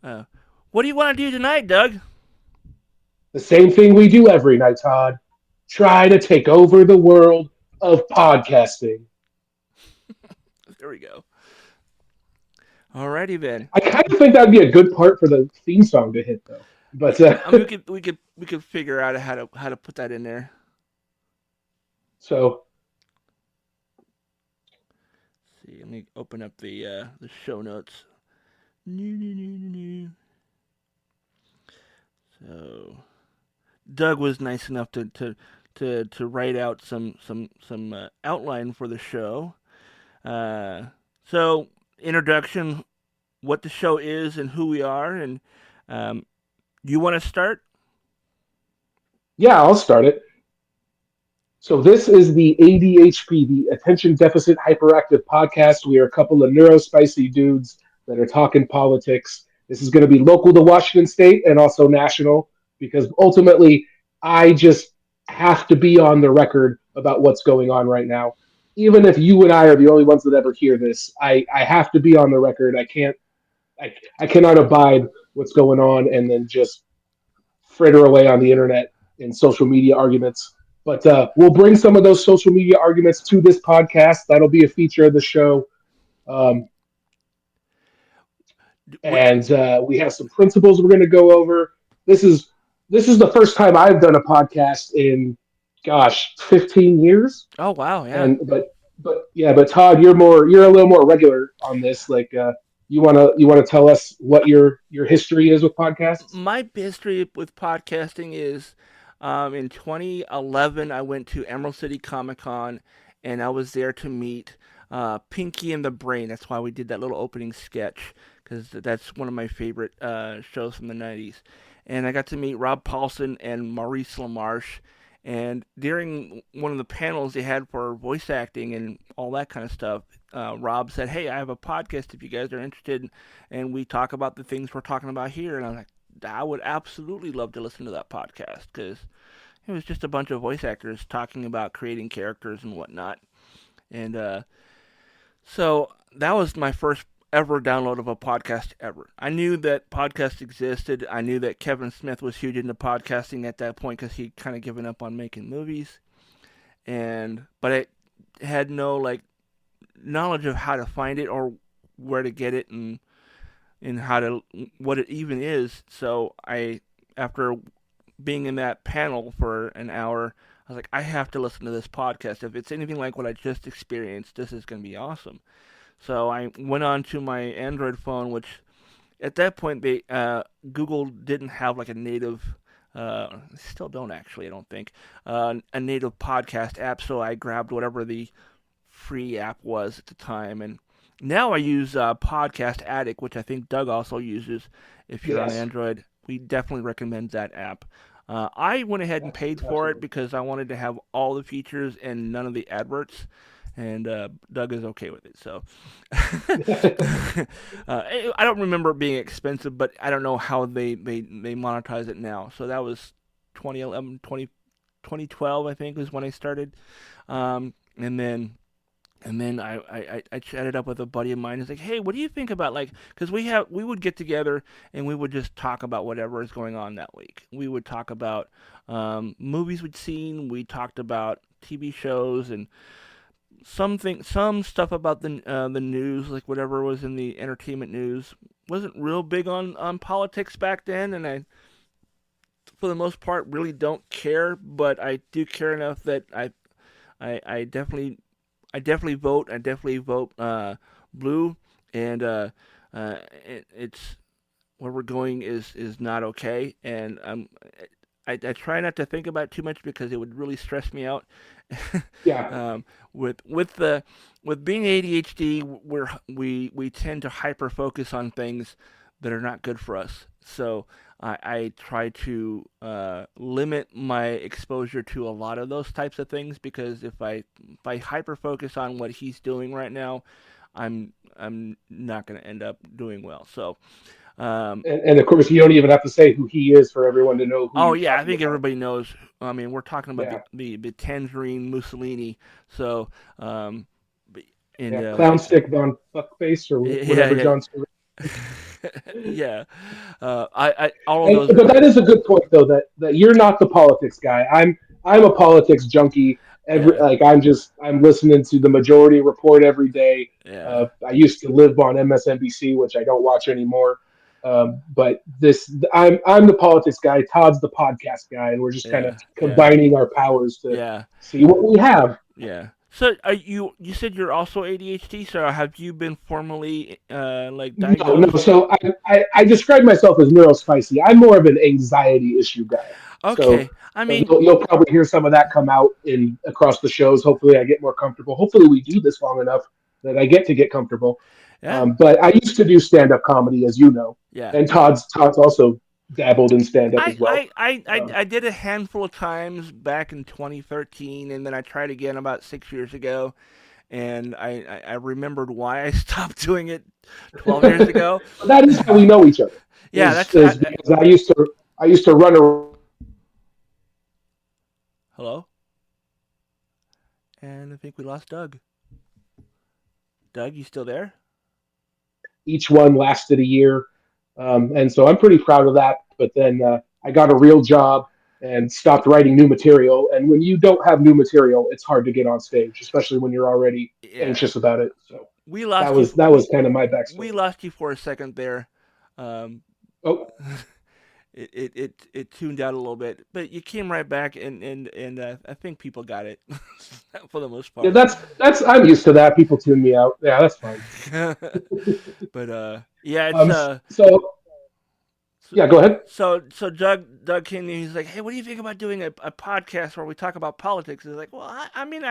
Uh, what do you want to do tonight, Doug? The same thing we do every night, Todd. Try to take over the world of podcasting. There we go. Alrighty then. I kind of think that'd be a good part for the theme song to hit, though. But I mean, we could figure out how to put that in there. so Let's see, let me open up the show notes. New, new, new, new, new. So Doug was nice enough to write out some outline for the show. Uh, so introduction, what the show is and who we are, and um, you want to start? yeah, I'll start it. So this is the ADHP, the Attention Deficit Hyperactive Podcast. We are a couple of neurospicy dudes that are talking politics. This is going to be local to Washington State and also national because ultimately I just have to be on the record about what's going on right now. Even if you and I are the only ones that ever hear this, I have to be on the record. I cannot abide what's going on and then just fritter away on the internet in social media arguments. But we'll bring some of those social media arguments to this podcast. That'll be a feature of the show. Um, What? and we have some principles we're going to go over. This is this is the first time I've done a podcast in, gosh, 15 years. Oh wow, yeah. And but Todd, you're a little more regular on this. Like, you wanna tell us what your history is with podcasts? My history with podcasting is in 2011, I went to Emerald City Comic Con and I was there to meet Pinky and the Brain. That's why we did that little opening sketch because that's one of my favorite shows from the 90s. And I got to meet Rob Paulson and Maurice LaMarche. And during one of the panels they had for voice acting and all that kind of stuff, Rob said, "Hey, I have a podcast if you guys are interested." And we talk about the things we're talking about here. And I'm like, I would absolutely love to listen to that podcast because it was just a bunch of voice actors talking about creating characters and whatnot. And so that was my first ever download of a podcast ever. I knew that podcasts existed. I knew that Kevin Smith was huge into podcasting at that point because he'd kind of given up on making movies. And but I had no like knowledge of how to find it or where to get it and how to what it even is. So I, after being in that panel for an hour, I was like, I have to listen to this podcast. If it's anything like what I just experienced, this is going to be awesome. So I went on to my Android phone, which at that point they Google didn't have like a native. Still don't actually, I don't think, a native podcast app. So I grabbed whatever the free app was at the time, and now I use Podcast Addict, which I think Doug also uses. If you're on Yes, Android, we definitely recommend that app. I went ahead and paid for it absolutely. because I wanted to have all the features and none of the adverts, and Doug is okay with it. So I don't remember it being expensive, but I don't know how they monetize it now. So that was 2011, 2012, I think, was when I started. And then I chatted up with a buddy of mine. He's like, "Hey, what do you think about like?" Because we would get together and we would just talk about whatever is going on that week. We would talk about movies we'd seen. We talked about TV shows and some stuff about the news, like whatever was in the entertainment news. Wasn't real big on politics back then, and I, for the most part, really don't care. But I do care enough that I definitely vote. I definitely vote blue, and it's where we're going is not okay. And I try not to think about it too much because it would really stress me out. Yeah, um, with being ADHD, we tend to hyper focus on things that are not good for us. So I try to limit my exposure to a lot of those types of things because if I hyper focus on what he's doing right now, I'm not going to end up doing well. So um, and of course you don't even have to say who he is for everyone to know who oh you're yeah, I talking think about. everybody knows. I mean, we're talking about Yeah, the Tangerine Mussolini. So um, and yeah, clown stick Von Fuckface or yeah, whatever yeah. John Stewart. Yeah. All of those But are. that is a good point, though, that you're not the politics guy. I'm a politics junkie. Yeah. I'm listening to the Majority Report every day. Yeah. I used to live on MSNBC, which I don't watch anymore. But I'm the politics guy. Todd's the podcast guy, and we're just kind of Yeah. Yeah. combining our powers to Yeah. see what we have. Yeah. So are you said you're also ADHD, so have you been formally like No. diagnosed? So I describe myself as neurospicy. I'm more of an anxiety issue guy. So Okay. I so mean, you'll probably hear some of that come out in across the shows. Hopefully, I get more comfortable. Hopefully, we do this long enough that I get to get comfortable. yeah. But I used to do stand up comedy, as you know, Yeah. and Todd's also dabbled in stand up I, as well. I, I, I, Um, I did a handful of times back in 2013, and then I tried again about 6 years ago, and I remembered why I stopped doing it 12 years ago. but that is how we know each other. Yeah, Is because I used to run around hello? And I think we lost Doug. Doug, you still there? each one lasted a year, and so I'm pretty proud of that. But then I got a real job and stopped writing new material. And when you don't have new material, it's hard to get on stage, especially when you're already Yeah. anxious about it. So We that lost you. was that was kind of my We backstory. lost you for a second there. Um, Oh, it tuned out a little bit, but you came right back, and I think people got it for the most yeah, part. that's I'm used to that. People tune me out. Yeah, that's fine. But yeah, it's So so, yeah, go ahead. so Doug came to me. He's like, "Hey, what do you think about doing a podcast where we talk about politics?" He's like, "Well, I mean,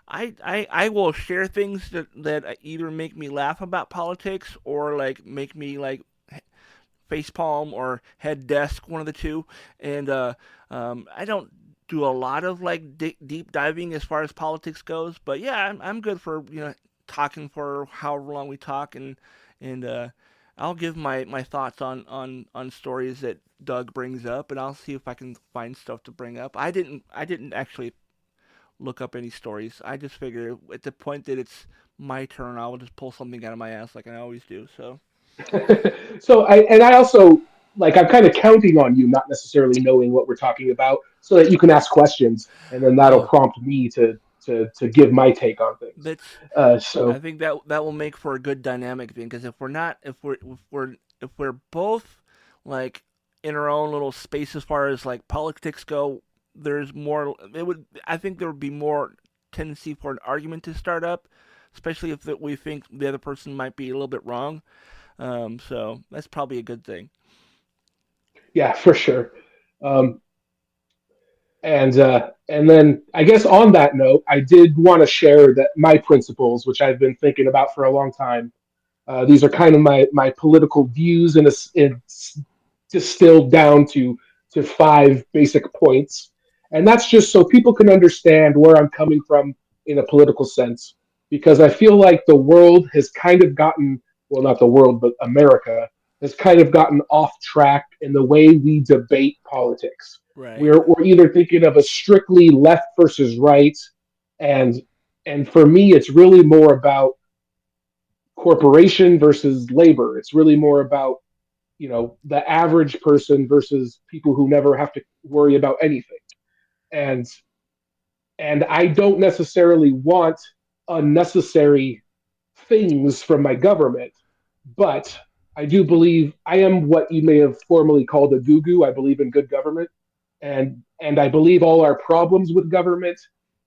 I will share things that either make me laugh about politics or like make me like facepalm or head desk, one of the two. And I don't do a lot of like deep diving as far as politics goes, but yeah, I'm good for talking for however long we talk, and I'll give my thoughts on stories that Doug brings up, and I'll see if I can find stuff to bring up. I didn't actually look up any stories. I just figure at the point that it's my turn, I will just pull something out of my ass like I always do. So So I also like I'm kind of counting on you not necessarily knowing what we're talking about so that you can ask questions and then that'll oh, prompt me to give my take on things. that's I So think that will make for a good dynamic thing because if we're both like in our own little space as far as like politics go, there's more. It would I think there would be more tendency for an argument to start up, especially if we think the other person might be a little bit wrong. So that's probably a good thing. yeah, for sure. Um, and then I guess on that note, I did want to share that my principles, which I've been thinking about for a long time. These are kind of my political views, and it's distilled down to five basic points, and that's just so people can understand where I'm coming from in a political sense. Because I feel like the world has kind of gotten, well, not the world, but America has kind of gotten off track in the way we debate politics. Right. We're either thinking of a strictly left versus right, and and for me, it's really more about corporation versus labor. It's really more about the average person versus people who never have to worry about anything. And I don't necessarily want unnecessary things from my government, but I do believe I am what you may have formerly called a goo. I believe in good government, and I believe all our problems with government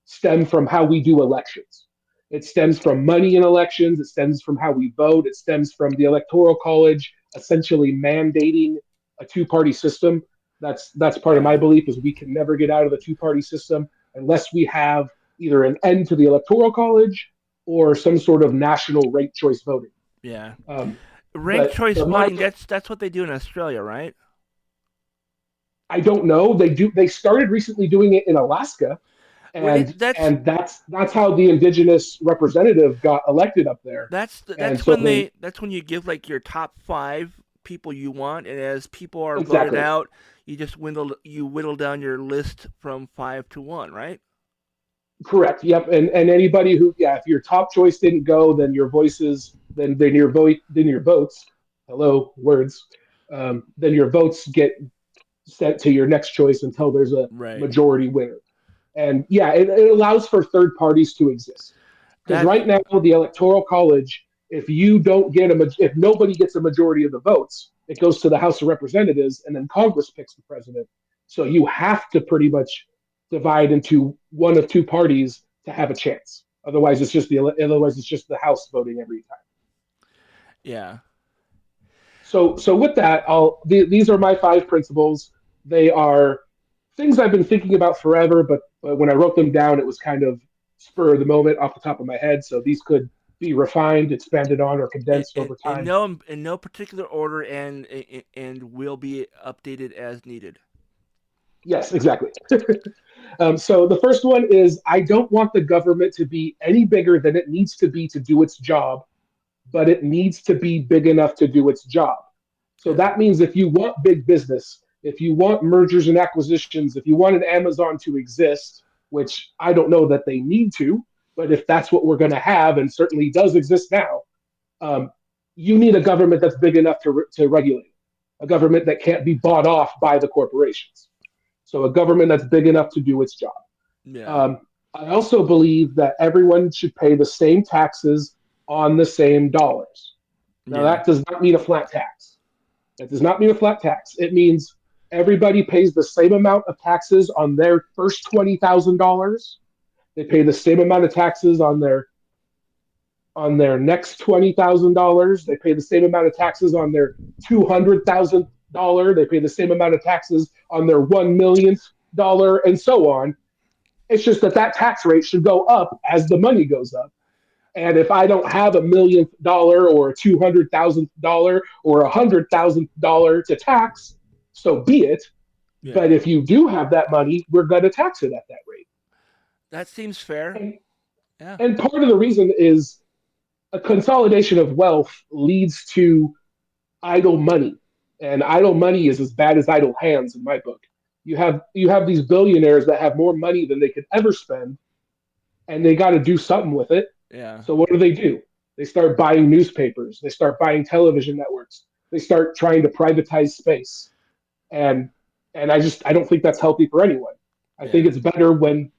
stem from how we do elections. It stems from money in elections. It stems from how we vote. It stems from the electoral college essentially mandating a two-party system. That's part of my Yeah. belief is we can never get out of the two-party system unless we have either an end to the electoral college or some sort of national ranked choice voting. Yeah. Um, Ranked but choice but my voting. That's what they do in Australia, right? I don't know. They started recently doing it in Alaska, Well, and that's and that's how the indigenous representative got elected up there. And that's so when they that's when you give like your top five people you want, and as people are voted exactly out, you whittle down your list from five to one, right? correct. Yep. And anybody who, yeah, if your top choice didn't go, then your voices, then your vote, then your votes. hello, words, then your votes get sent to your next choice until there's a Right. majority winner. And yeah, it allows for third parties to exist. Because That's right now, the Electoral College, if nobody gets a majority of the votes, it goes to the House of Representatives, and then Congress picks the president. So you have to pretty much divide into one of two parties to have a chance. Otherwise it's just the House voting every time. yeah. So with that, these are my five principles. They are things I've been thinking about forever, but when I wrote them down, it was kind of spur of the moment off the top of my head. So these could be refined, expanded on, or condensed over time. In no particular order, and will be updated as needed. Yes, exactly. So the first one is I don't want the government to be any bigger than it needs to be to do its job, but it needs to be big enough to do its job. So Yeah. that means if you want big business, if you want mergers and acquisitions, if you want an Amazon to exist, which I don't know that they need to, but if that's what we're going to have, and certainly does exist now, um, you need a government that's big enough to regulate, a government that can't be bought off by the corporations. So a government that's big enough to do its job. Yeah. Um, I also believe that everyone should pay the same taxes on the same dollars. Now, Yeah. that does not mean a flat tax. That does not mean a flat tax. It means everybody pays the same amount of taxes on their first $20,000. They pay the same amount of taxes on their next $20,000. They pay the same amount of taxes on their $200,000. They pay the same amount of taxes on their $1 millionth, and so on. It's just that tax rate should go up as the money goes up. And if I don't have $1 millionth or $200,000 or $100,000 to tax, so be it. Yeah. But if you do have that money, we're going to tax it at that rate. That seems fair. And, Yeah. and part of the reason is a consolidation of wealth leads to idle money. And idle money is as bad as idle hands in my book. You have these billionaires that have more money than they could ever spend, and they got to do something with it. Yeah. So what do? They start buying newspapers. They start buying television networks. They start trying to privatize space. And I don't think that's healthy for anyone. I think Yeah. it's better when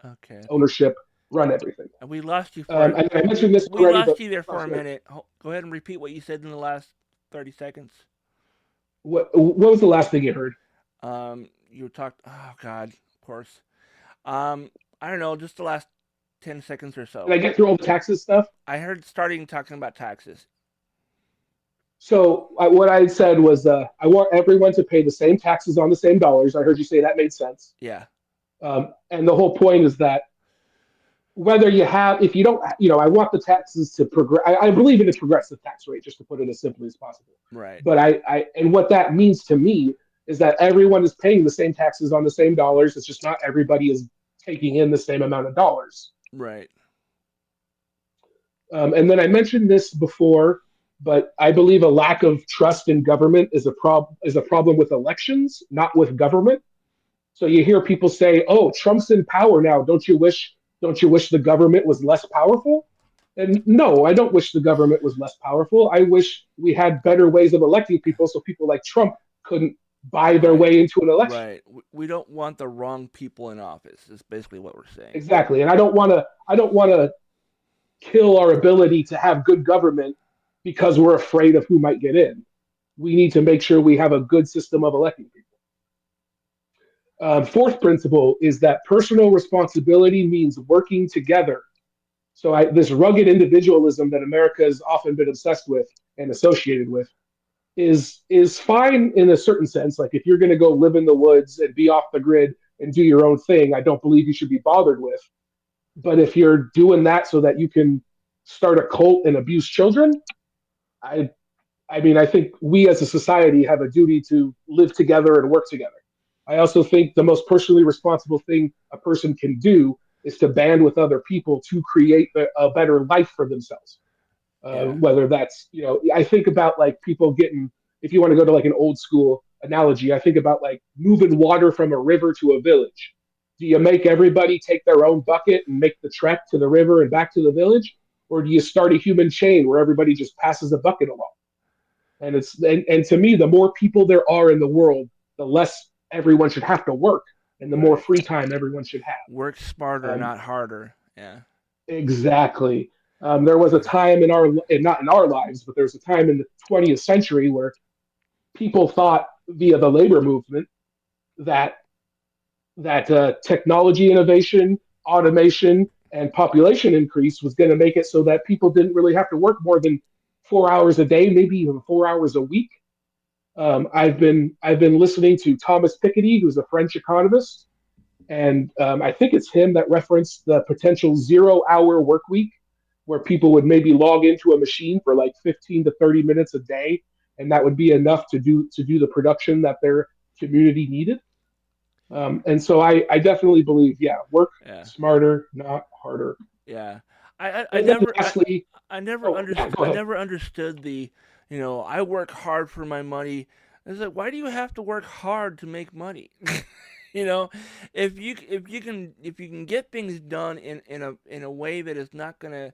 Okay. ownership run everything. We lost you for I mentioned this we already, lost but you there oh, for a sorry. minute. Go ahead and repeat what you said in the last 30 seconds. What was the last thing you heard? You talked. Oh God, of course. Um, I don't know, just the last 10 seconds or Did so. I get through all the taxes stuff? I heard starting talking about taxes. So what I said was I want everyone to pay the same taxes on the same dollars. I heard you say that made sense. Yeah. And the whole point is that whether you have, if you don't, I want the taxes to progress. I believe in a progressive tax rate, just to put it as simply as possible. Right. But and what that means to me is that everyone is paying the same taxes on the same dollars. It's just not everybody is taking in the same amount of dollars. Right. And then I mentioned this before, but I believe a lack of trust in government is a problem with elections, not with government. So you hear people say, "Oh, Trump's in power now. Don't you wish the government was less powerful?" And no, I don't wish the government was less powerful. I wish we had better ways of electing people so people like Trump couldn't buy their Right. way into an election. Right. We don't want the wrong people in office. Is basically what we're saying. Exactly. And I don't want to kill our ability to have good government because we're afraid of who might get in. We need to make sure we have a good system of electing people. Fourth principle is that personal responsibility means working together. So this rugged individualism that America has often been obsessed with and associated with is fine in a certain sense. Like if you're going to go live in the woods and be off the grid and do your own thing, I don't believe you should be bothered with. But if you're doing that so that you can start a cult and abuse children, I I mean, I think we as a society have a duty to live together and work together. I also think the most personally responsible thing a person can do is to band with other people to create a better life for themselves. Yeah. Whether that's, I think about like people getting, if you want to go to like an old school analogy, I think about like moving water from a river to a village. Do you make everybody take their own bucket and make the trek to the river and back to the village? Or do you start a human chain where everybody just passes a bucket along? And to me, the more people there are in the world, the less everyone should have to work, and the more Right. free time everyone should have. Work smarter, Um, not harder. Yeah. exactly. There was a time in not in our lives, but there was a time in the 20th century where people thought via the labor movement that technology innovation, automation, and population increase was going to make it so that people didn't really have to work more than 4 hours a day, maybe even 4 hours a week. I've been listening to Thomas Piketty, who's a French economist, and I think it's him that referenced the potential 0 hour work week, where people would maybe log into a machine for like 15 to 30 minutes a day, and that would be enough to do the production that their community needed. And so I definitely believe, yeah, work Yeah. smarter, not harder. Yeah. I And then never lastly, oh yeah, go I ahead. never understood the, I work hard for my money. It's like, why do you have to work hard to make money? you know, if you can get things done in a way that is not gonna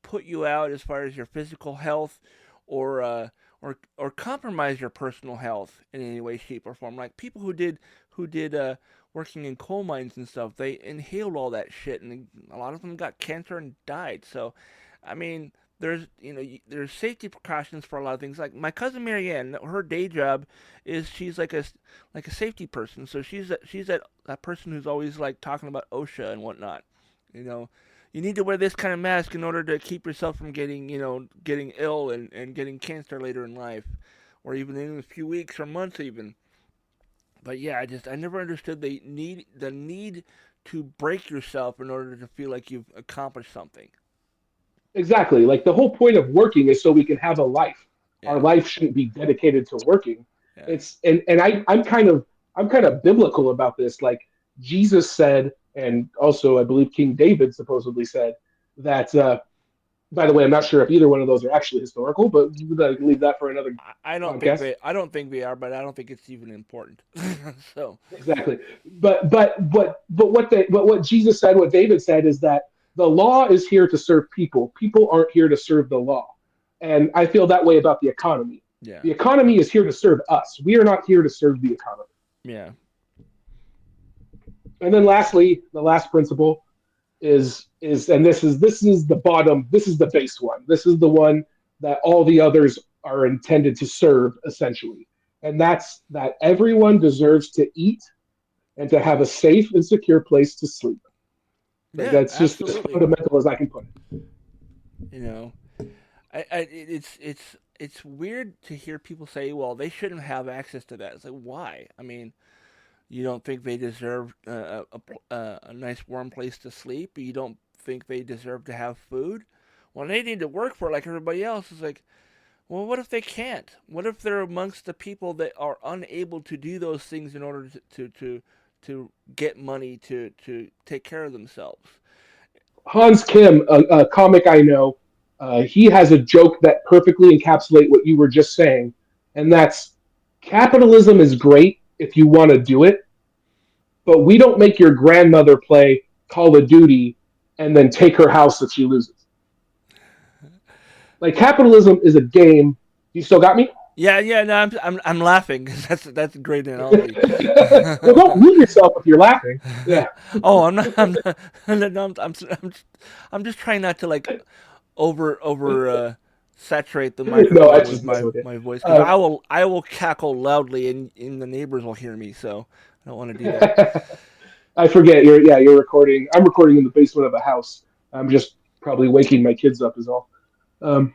put you out as far as your physical health, or or compromise your personal health in any way, shape, or form. Like people who did working in coal mines and stuff, they inhaled all that shit, and a lot of them got cancer and died. So, I mean, there's safety precautions for a lot of things. Like my cousin Marianne, her day job is she's like a safety person. So she's that person who's always like talking about OSHA and whatnot. You know, you need to wear this kind of mask in order to keep yourself from getting ill and getting cancer later in life, or even in a few weeks or months even. But yeah, I never understood the need to break yourself in order to feel like you've accomplished something. Exactly. Like the whole point of working is so we can have a life. Our Yeah, life shouldn't be dedicated to working. yeah, I'm kind of biblical about this. Like Jesus said, and also I believe King David supposedly said that. By the way, I'm not sure if either one of those are actually historical, but we'll leave that for another podcast. I don't think they are, but I don't think it's even important. so Exactly. But what Jesus said, what David said, is that the law is here to serve people. People aren't here to serve the law. And I feel that way about the economy. yeah, The economy is here to serve us. We are not here to serve the economy. yeah, And then lastly, the last principle is and this is the bottom, this is the base one. This is the one that all the others are intended to serve essentially. And that's that everyone deserves to eat and to have a safe and secure place to sleep. Like yeah, that's just as absolutely. fundamental as I can put it. You know, it's weird to hear people say, well, they shouldn't have access to that. It's like, why? I mean, you don't think they deserve a nice warm place to sleep? You don't think they deserve to have food? Well, they need to work for it like everybody else. It's like, well, what if they can't? What if they're amongst the people that are unable to do those things in order to get money to take care of themselves? Hans Kim, a comic I know, he has a joke that perfectly encapsulate what you were just saying, and that's capitalism is great if you want to do it, but we don't make your grandmother play Call of Duty and then take her house if she loses. Like capitalism is a game. You still got me? Yeah, yeah, no, I'm laughing because that's a great analogy. Well, don't mute yourself if you're laughing. Yeah. oh, I'm just trying not to like over saturate the No, I microphone with just mess with you. my voice because Uh, I will cackle loudly and the neighbors will hear me. So I don't want to do that. I forget. You're recording. I'm recording in the basement of a house. I'm just probably waking my kids up is all. Um,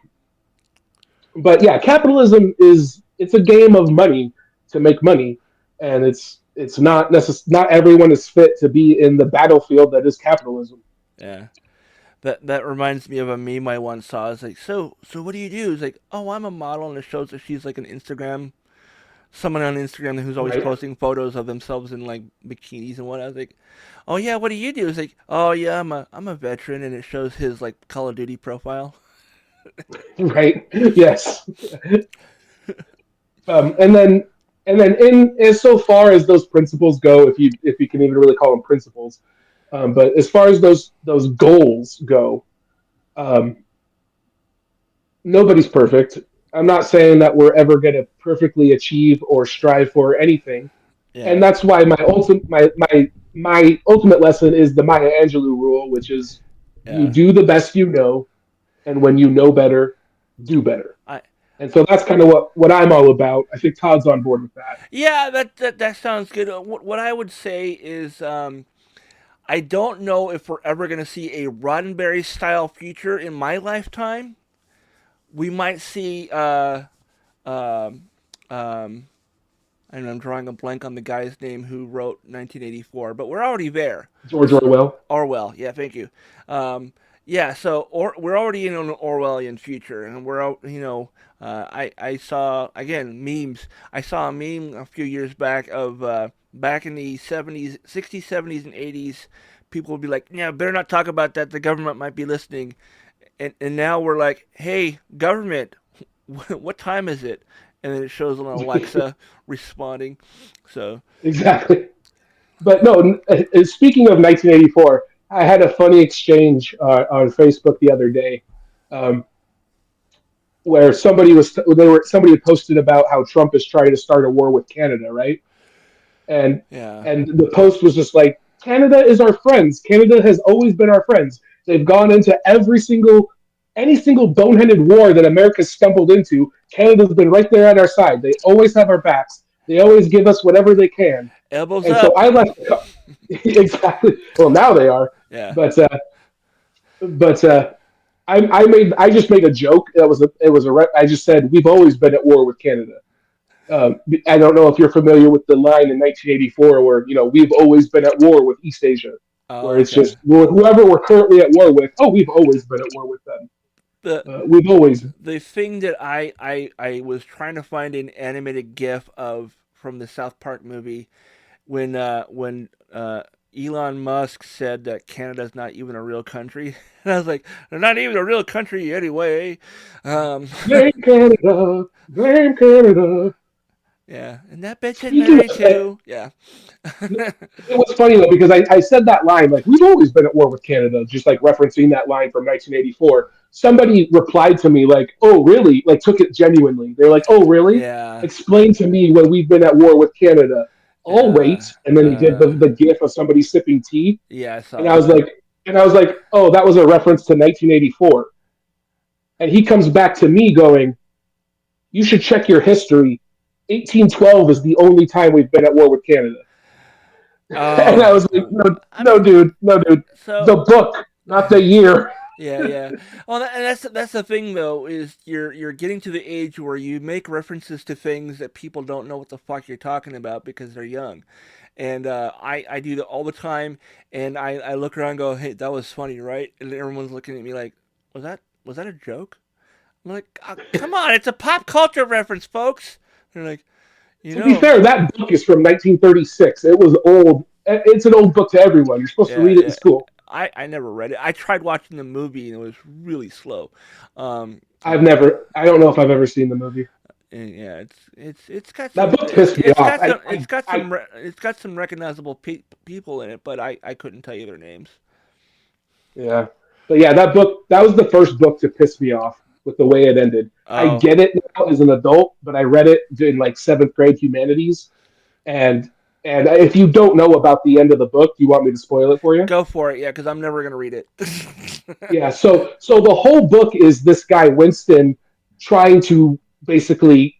but yeah, capitalism is it's a game of money to make money, and it's not everyone is fit to be in the battlefield that is capitalism. Yeah. That reminds me of a meme I once saw. It's like, so what do you do? It's like, oh, I'm a model, and it shows that she's like an Instagram someone on Instagram who's always Right. posting photos of themselves in like bikinis and what. I was like, oh yeah, what do you do? It's like, oh yeah, I'm a veteran, and it shows his like Call of Duty profile. Right. Yes. And then and then in as so far as those principles go, if you can even really call them principles, but as far as those goals go, um, nobody's perfect. I'm not saying that we're ever going to perfectly achieve or strive for anything, and Yeah. that's why my ultimate lesson is the Maya Angelou rule, which is you Yeah. do the best you know, and when you know better, do better. I And so that's kind of what I'm all about. I think Todd's on board with that. Yeah, that sounds good. What I would say is, I don't know if we're ever going to see a Roddenberry style future in my lifetime. We might see, um, um, and I'm drawing a blank on the guy's name who wrote 1984, but we're already there. George Orwell. Orwell, yeah, thank you. Um, yeah, we're already in an Orwellian future, and I saw again memes. I saw a meme a few years back of back in the 70s, 60s, 70s, and 80s. People would be like, "Yeah, better not talk about that. The government might be listening." And now we're like, "Hey, government, what time is it?" And then it shows on Alexa responding. So Exactly. But no, speaking of 1984, I had a funny exchange on Facebook the other day, um, where somebody had posted about how Trump is trying to start a war with Canada, right? and yeah, and the post was just like, Canada is our friends. Canada has always been our friends. They've gone into any single boneheaded war that America's stumbled into. Canada's been right there at our side. They always have our backs. They always give us whatever they can. elbows And so up. I left exactly. Well, now they are, Yeah. but I just made a joke. I just said we've always been at war with Canada. I don't know if you're familiar with the line in 1984 where we've always been at war with East Asia, Oh, where it's okay. just whoever we're currently at war with. Oh, we've always been at war with them. The We've always. the thing that I was trying to find an animated GIF of from the South Park movie when Elon Musk said that Canada's not even a real country, and I was like, they're not even a real country anyway. Um, Blame Canada, blame Canada. yeah, and that bitch is Speaking married of, too. Yeah. it was funny though because I said that line like we've always been at war with Canada, just like referencing that line from 1984. Somebody replied to me like, "Oh, really?" Like took it genuinely. They're like, "Oh, really? Yeah. Explain to me when we've been at war with Canada." I'll wait. Yeah. And then he did the gif of somebody sipping tea, Yeah. I and saw I was that. like, "Oh, that was a reference to 1984." And he comes back to me going, "You should check your history. 1812 is the only time we've been at war with Canada." And I Oh, was like, no, I no, mean, dude, no, dude. so The book, not the year. yeah, yeah. Well, and that's the thing though is you're getting to the age where you make references to things that people don't know what the fuck you're talking about because they're young, and I do that all the time, and I look around and go, hey, that was funny, right? And everyone's looking at me like, was that a joke? I'm like, come on, it's a pop culture reference, folks. They're like, you To be know, fair, that book is from 1936. It was old. It's an old book to everyone. You're supposed to yeah, read it in yeah. school. I never read it. I tried watching the movie and it was really slow. Um, I don't know if I've ever seen the movie. and yeah, it's got That some book pissed me off. it's got some recognizable people in it, but I couldn't tell you their names. Yeah. But yeah, that was the first book to piss me off with the way it ended. I Oh, get it now as an adult, but I read it in like seventh grade humanities. And and if you don't know about the end of the book, do you want me to spoil it for you? go for it, yeah, because I'm never gonna read it. Yeah, so the whole book is this guy Winston trying to basically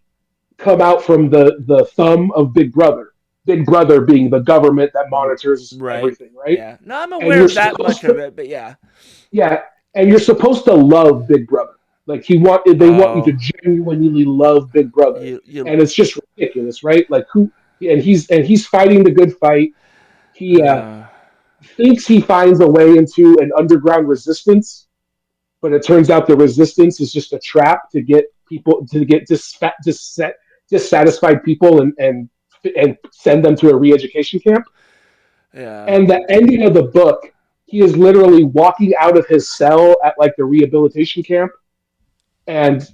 come out from the thumb of Big Brother. Big Brother being the government that monitors Right? everything, right? Yeah. No, I'm And aware you're of that supposed much of to it, but yeah. yeah, and you're supposed to love Big Brother. Like they want you to Oh, genuinely love Big Brother. you And it's just ridiculous, right? Like who and he's fighting the good fight. He uh, thinks he finds a way into an underground resistance, but it turns out the resistance is just a trap to get people to get dissatisfied people and send them to a re-education camp. yeah. And the ending of the book, he is literally walking out of his cell at like the rehabilitation camp, and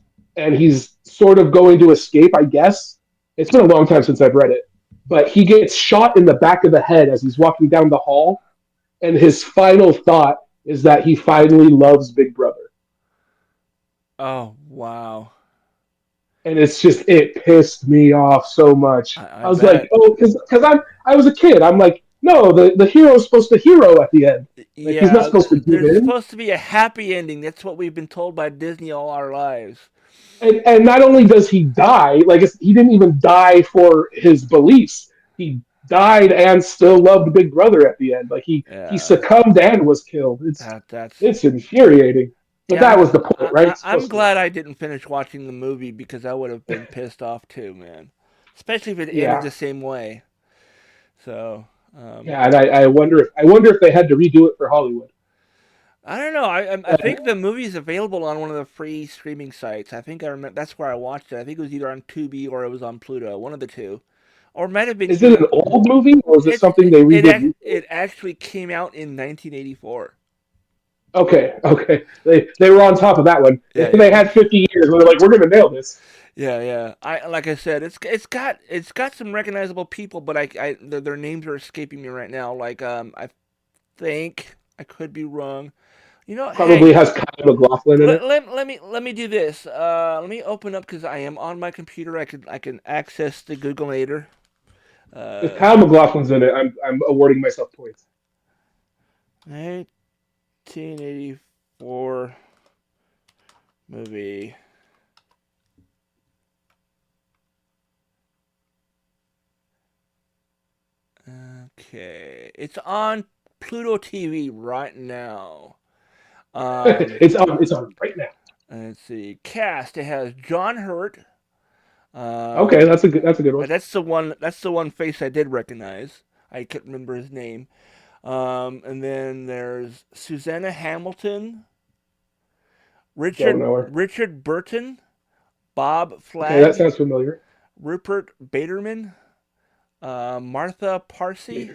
he's sort of going to escape, I guess. It's been a long time since I've read it, but he gets shot in the back of the head as he's walking down the hall, and his final thought is that he finally loves Big Brother. Oh wow. And it's just it pissed me off so much. I I was like, bet. oh, because I was a kid. I'm like, no, the hero's supposed to hero at the end. Like he's not Yeah, supposed to give there's in. supposed to be a happy ending. That's what we've been told by Disney all our lives. And not only does he die, like he didn't even die for his beliefs. He died and still loved Big Brother at the end. Like he Yeah, succumbed and was killed. that's It's infuriating. But that yeah. was the point, right? It's I'm supposed to. glad I didn't finish watching the movie because I would have been pissed off too, man. Especially if it ended Yeah, the same way. So, yeah. And I wonder if they had to redo it for Hollywood. I don't know. I think the movie is available on one of the free streaming sites. I think I remember that's where I watched it. I think it was either on Tubi or it was on Pluto, one of the two, or it might have been Is it even. an old movie or is it It's something they redid recently? it actually came out in 1984. Okay, okay. They were on top of that one. Yeah, They had 50 years where they're like, we're gonna nail this. yeah. I like I said, it's got some recognizable people, but their names are escaping me right now. Like I think I could be wrong. You know, Probably hey, has Kyle McLaughlin in it. let me do this. Let me open up because I am on my computer. I can access the Google later. If Uh, Kyle McLaughlin's in it, I'm awarding myself points. 1984 movie. Okay, it's on Pluto TV right now. Um, it's on right now. let's see. Cast. It has John Hurt. Okay, Um, that's a good one. that's the one. That's the one face I did recognize. I couldn't remember his name. And then there's Susanna Hamilton, Don't know her. Richard Burton, Bob Okay, that Flagg, sounds familiar. Rupert Baderman, Martha Parsi,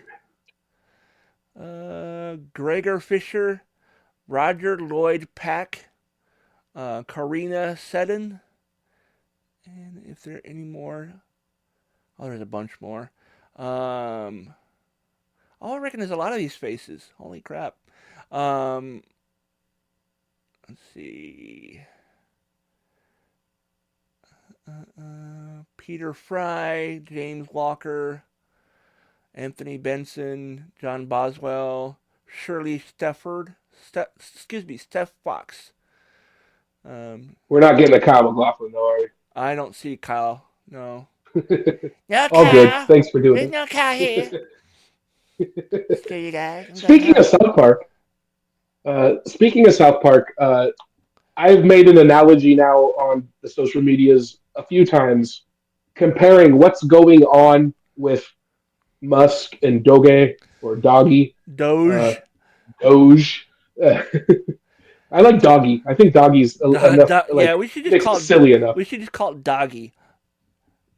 Gregor Fisher, Roger Lloyd Pack, Karina Seddon, and if there are any more, oh, there's a bunch more. Um, oh, I reckon there's a lot of these faces. Holy crap. Um, let's see. Peter Fry, James Walker, Anthony Benson, John Boswell, Shirley Steph Fox. We're not getting a Kyle McLaughlin though, are I don't see Kyle. No. we? No All good. Kyle. Thanks for There's doing no Kyle here. it. Screw you guys. I'm going Speaking of home. South Park, I've made an analogy now on the social medias a few times, comparing what's going on with Musk and Doge or Doggy, uh, Doge. Doge. Uh, I like Doggy. I think Doggy's enough. Yeah, Like he makes it silly enough. we should just call it Doggy.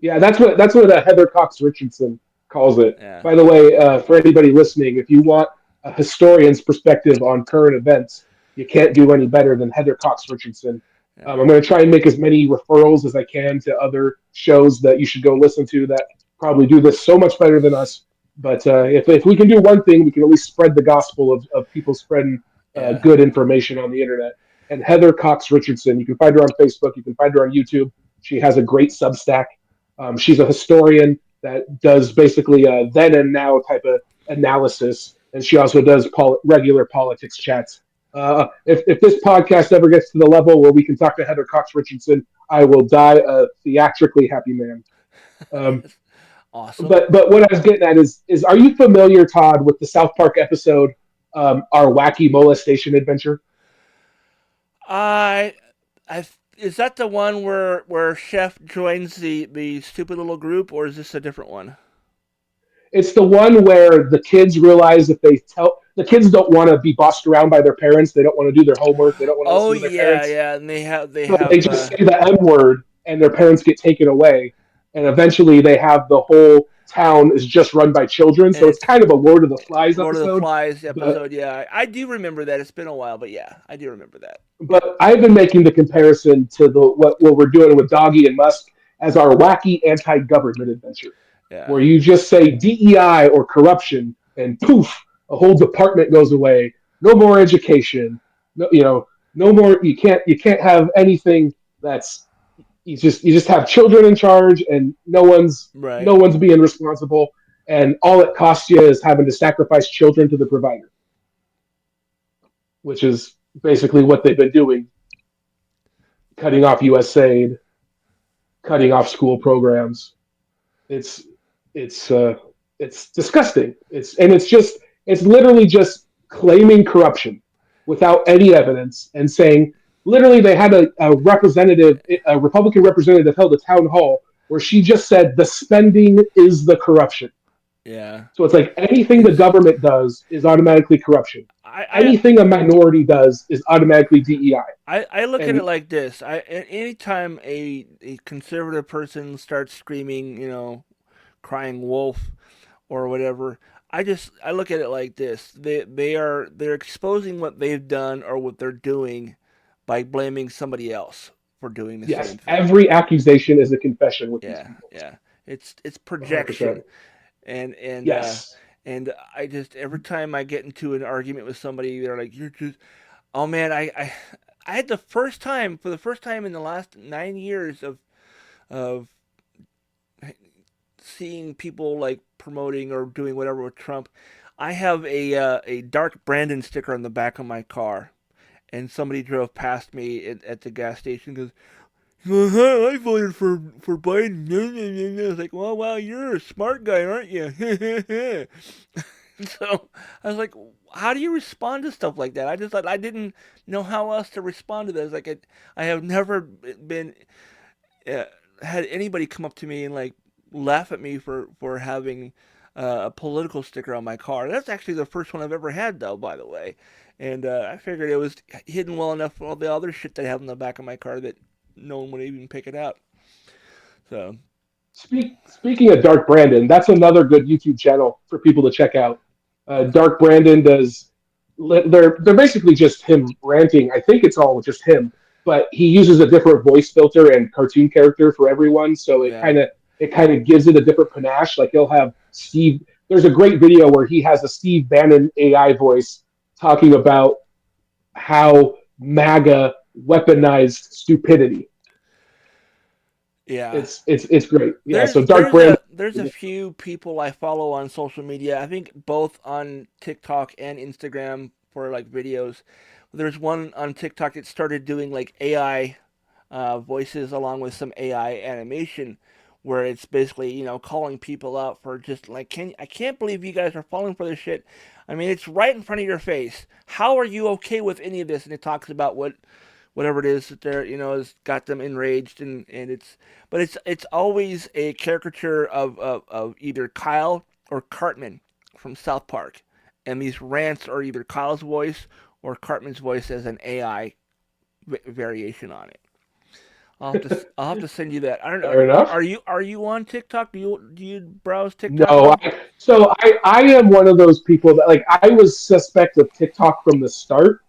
Yeah, that's what Heather Cox Richardson calls it. Yeah. By the way, for anybody listening, if you want a historian's perspective on current events, you can't do any better than Heather Cox Richardson. Yeah. I'm going to try and make as many referrals as I can to other shows that you should go listen to that probably do this so much better than us. But if we can do one thing, we can at least spread the gospel of people spreading Yeah. good information on the internet. And Heather Cox Richardson, you can find her on Facebook, you can find her on YouTube. She has a great Substack. She's a historian that does basically a then and now type of analysis, and she also does regular politics chats. If this podcast ever gets to the level where we can talk to Heather Cox Richardson, I will die a theatrically happy man. Um, Awesome. but what I was getting at is are you familiar, Todd, with the South Park episode, Our Wacky Molestation Adventure? I I is that the one where Chef joins the stupid little group, or is this a different one? It's the one where the kids realize if they tell the kids don't want to be bossed around by their parents, they don't want to do their homework, they don't want to Oh listen to their yeah, parents, yeah, and they so they have just say the M word and their parents get taken away, and eventually they have the whole town is just run by children. and So it's it's kind of a Lord of the Flies Lord of the episode, Flies but episode. Yeah, I do remember that. It's been a while, but yeah, I do remember that. I've been making the comparison to the what we're doing with Doggy and Musk. as our wacky anti-government adventure, Yeah. where you just say DEI or corruption, and poof, a whole department goes away. No more education. No, no more. You can't have anything that's you just have children in charge, and no one's Right. no one's being responsible, and all it costs you is having to sacrifice children to the provider, which is basically what they've been doing, cutting off U.S. aid, cutting off school programs. It's it's uh, it's disgusting. It's literally just claiming corruption without any evidence and saying literally they had a Republican representative held a town hall where she just said the spending is the corruption. Yeah. So it's like anything the It's government does is automatically corruption. I Anything a minority does is automatically DEI. I look at it And like this. Anytime a conservative person starts screaming, crying wolf or whatever, I look at it like this. They're exposing what they've done or what they're doing by blaming somebody else for doing the yes, same thing. every accusation is a confession with these Yeah, people. yeah. It's 100%. projection, and and uh, Yes. and I just every time I get into an argument with somebody, they're like, "You're just oh man, I had for the first time in the last 9 years of seeing people like promoting or doing whatever with Trump. I have a dark Brandon sticker on the back of my car, and somebody drove past me at the gas station because I voted for Biden. I was like, well, wow, you're a smart guy, aren't you? So I was like, how do you respond to stuff like that? I just thought I didn't know how else to respond to this. Like I have never been uh, had anybody come up to me and like laugh at me for having a political sticker on my car. That's actually the first one I've ever had, though, by the way. And I figured it was hidden well enough for all the other shit that I have in the back of my car that no one would even pick it out. So Speaking of Dark Brandon, that's another good YouTube channel for people to check out. Dark Brandon does. They're basically just him ranting. I think it's all just him, but he uses a different voice filter and cartoon character for everyone, so yeah, it kind of gives it a different panache. Like he'll have Steve. There's a great video where he has a Steve Bannon AI voice talking about how MAGA weaponized stupidity. yeah. It's great. Yeah. So Dark Brandon. There's a few people I follow on social media. I think both on TikTok and Instagram for like videos. There's one on TikTok that started doing like AI voices along with some AI animation, where it's basically calling people out for just like I can't believe you guys are falling for this shit. I mean, it's right in front of your face. How are you okay with any of this? And it talks about whatever it is that they're has got them enraged, and it's always a caricature of either Kyle or Cartman from South Park, and these rants are either Kyle's voice or Cartman's voice as an AI variation on it. I'll have to send you that. I don't know. Fair enough. Are you on TikTok? Do you browse TikTok at No, all? I am one of those people that like I was suspect of TikTok from the start.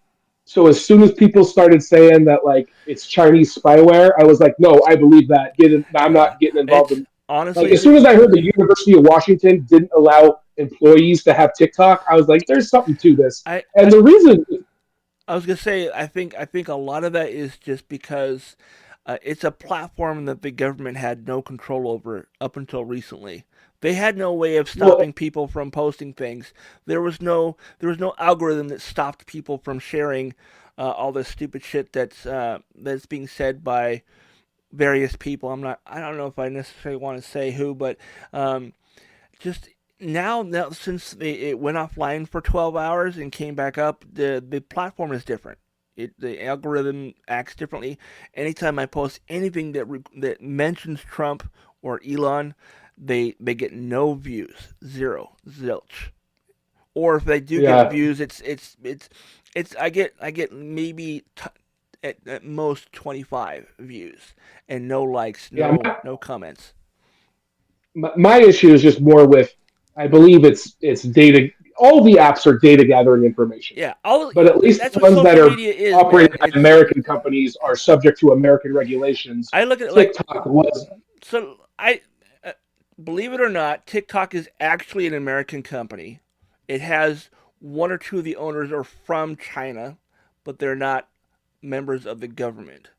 So as soon as people started saying that like it's Chinese spyware, I was like, no, I believe that. I'm Yeah. not getting involved It's in. Like as honestly soon as I heard the University of Washington didn't allow employees to have TikTok, I was like, there's something to this. I And the reason, I was gonna say I think a lot of that is just because it's a platform that the government had no control over up until recently. They had no way of well, stopping people from posting things. There was no algorithm that stopped people from sharing all this stupid shit that's being said by various people. I don't know if I necessarily want to say who, but um, just now since it went offline for 12 hours and came back up, the platform is different. The algorithm acts differently. Anytime I post anything that mentions Trump or Elon, they get no views, zero, zilch. Or if they do get yeah, views, it's I get maybe at most 25 views and no likes, yeah. no comments. My issue is just more with, I believe it's data. All the apps are data gathering information, Yeah, all but at least that's the what ones that social are media is, man. operated by American companies are subject to American regulations. I look at it like TikTok was. So I uh, believe it or not, TikTok is actually an American company. It has one or two of the owners are from China, but they're not members of the government.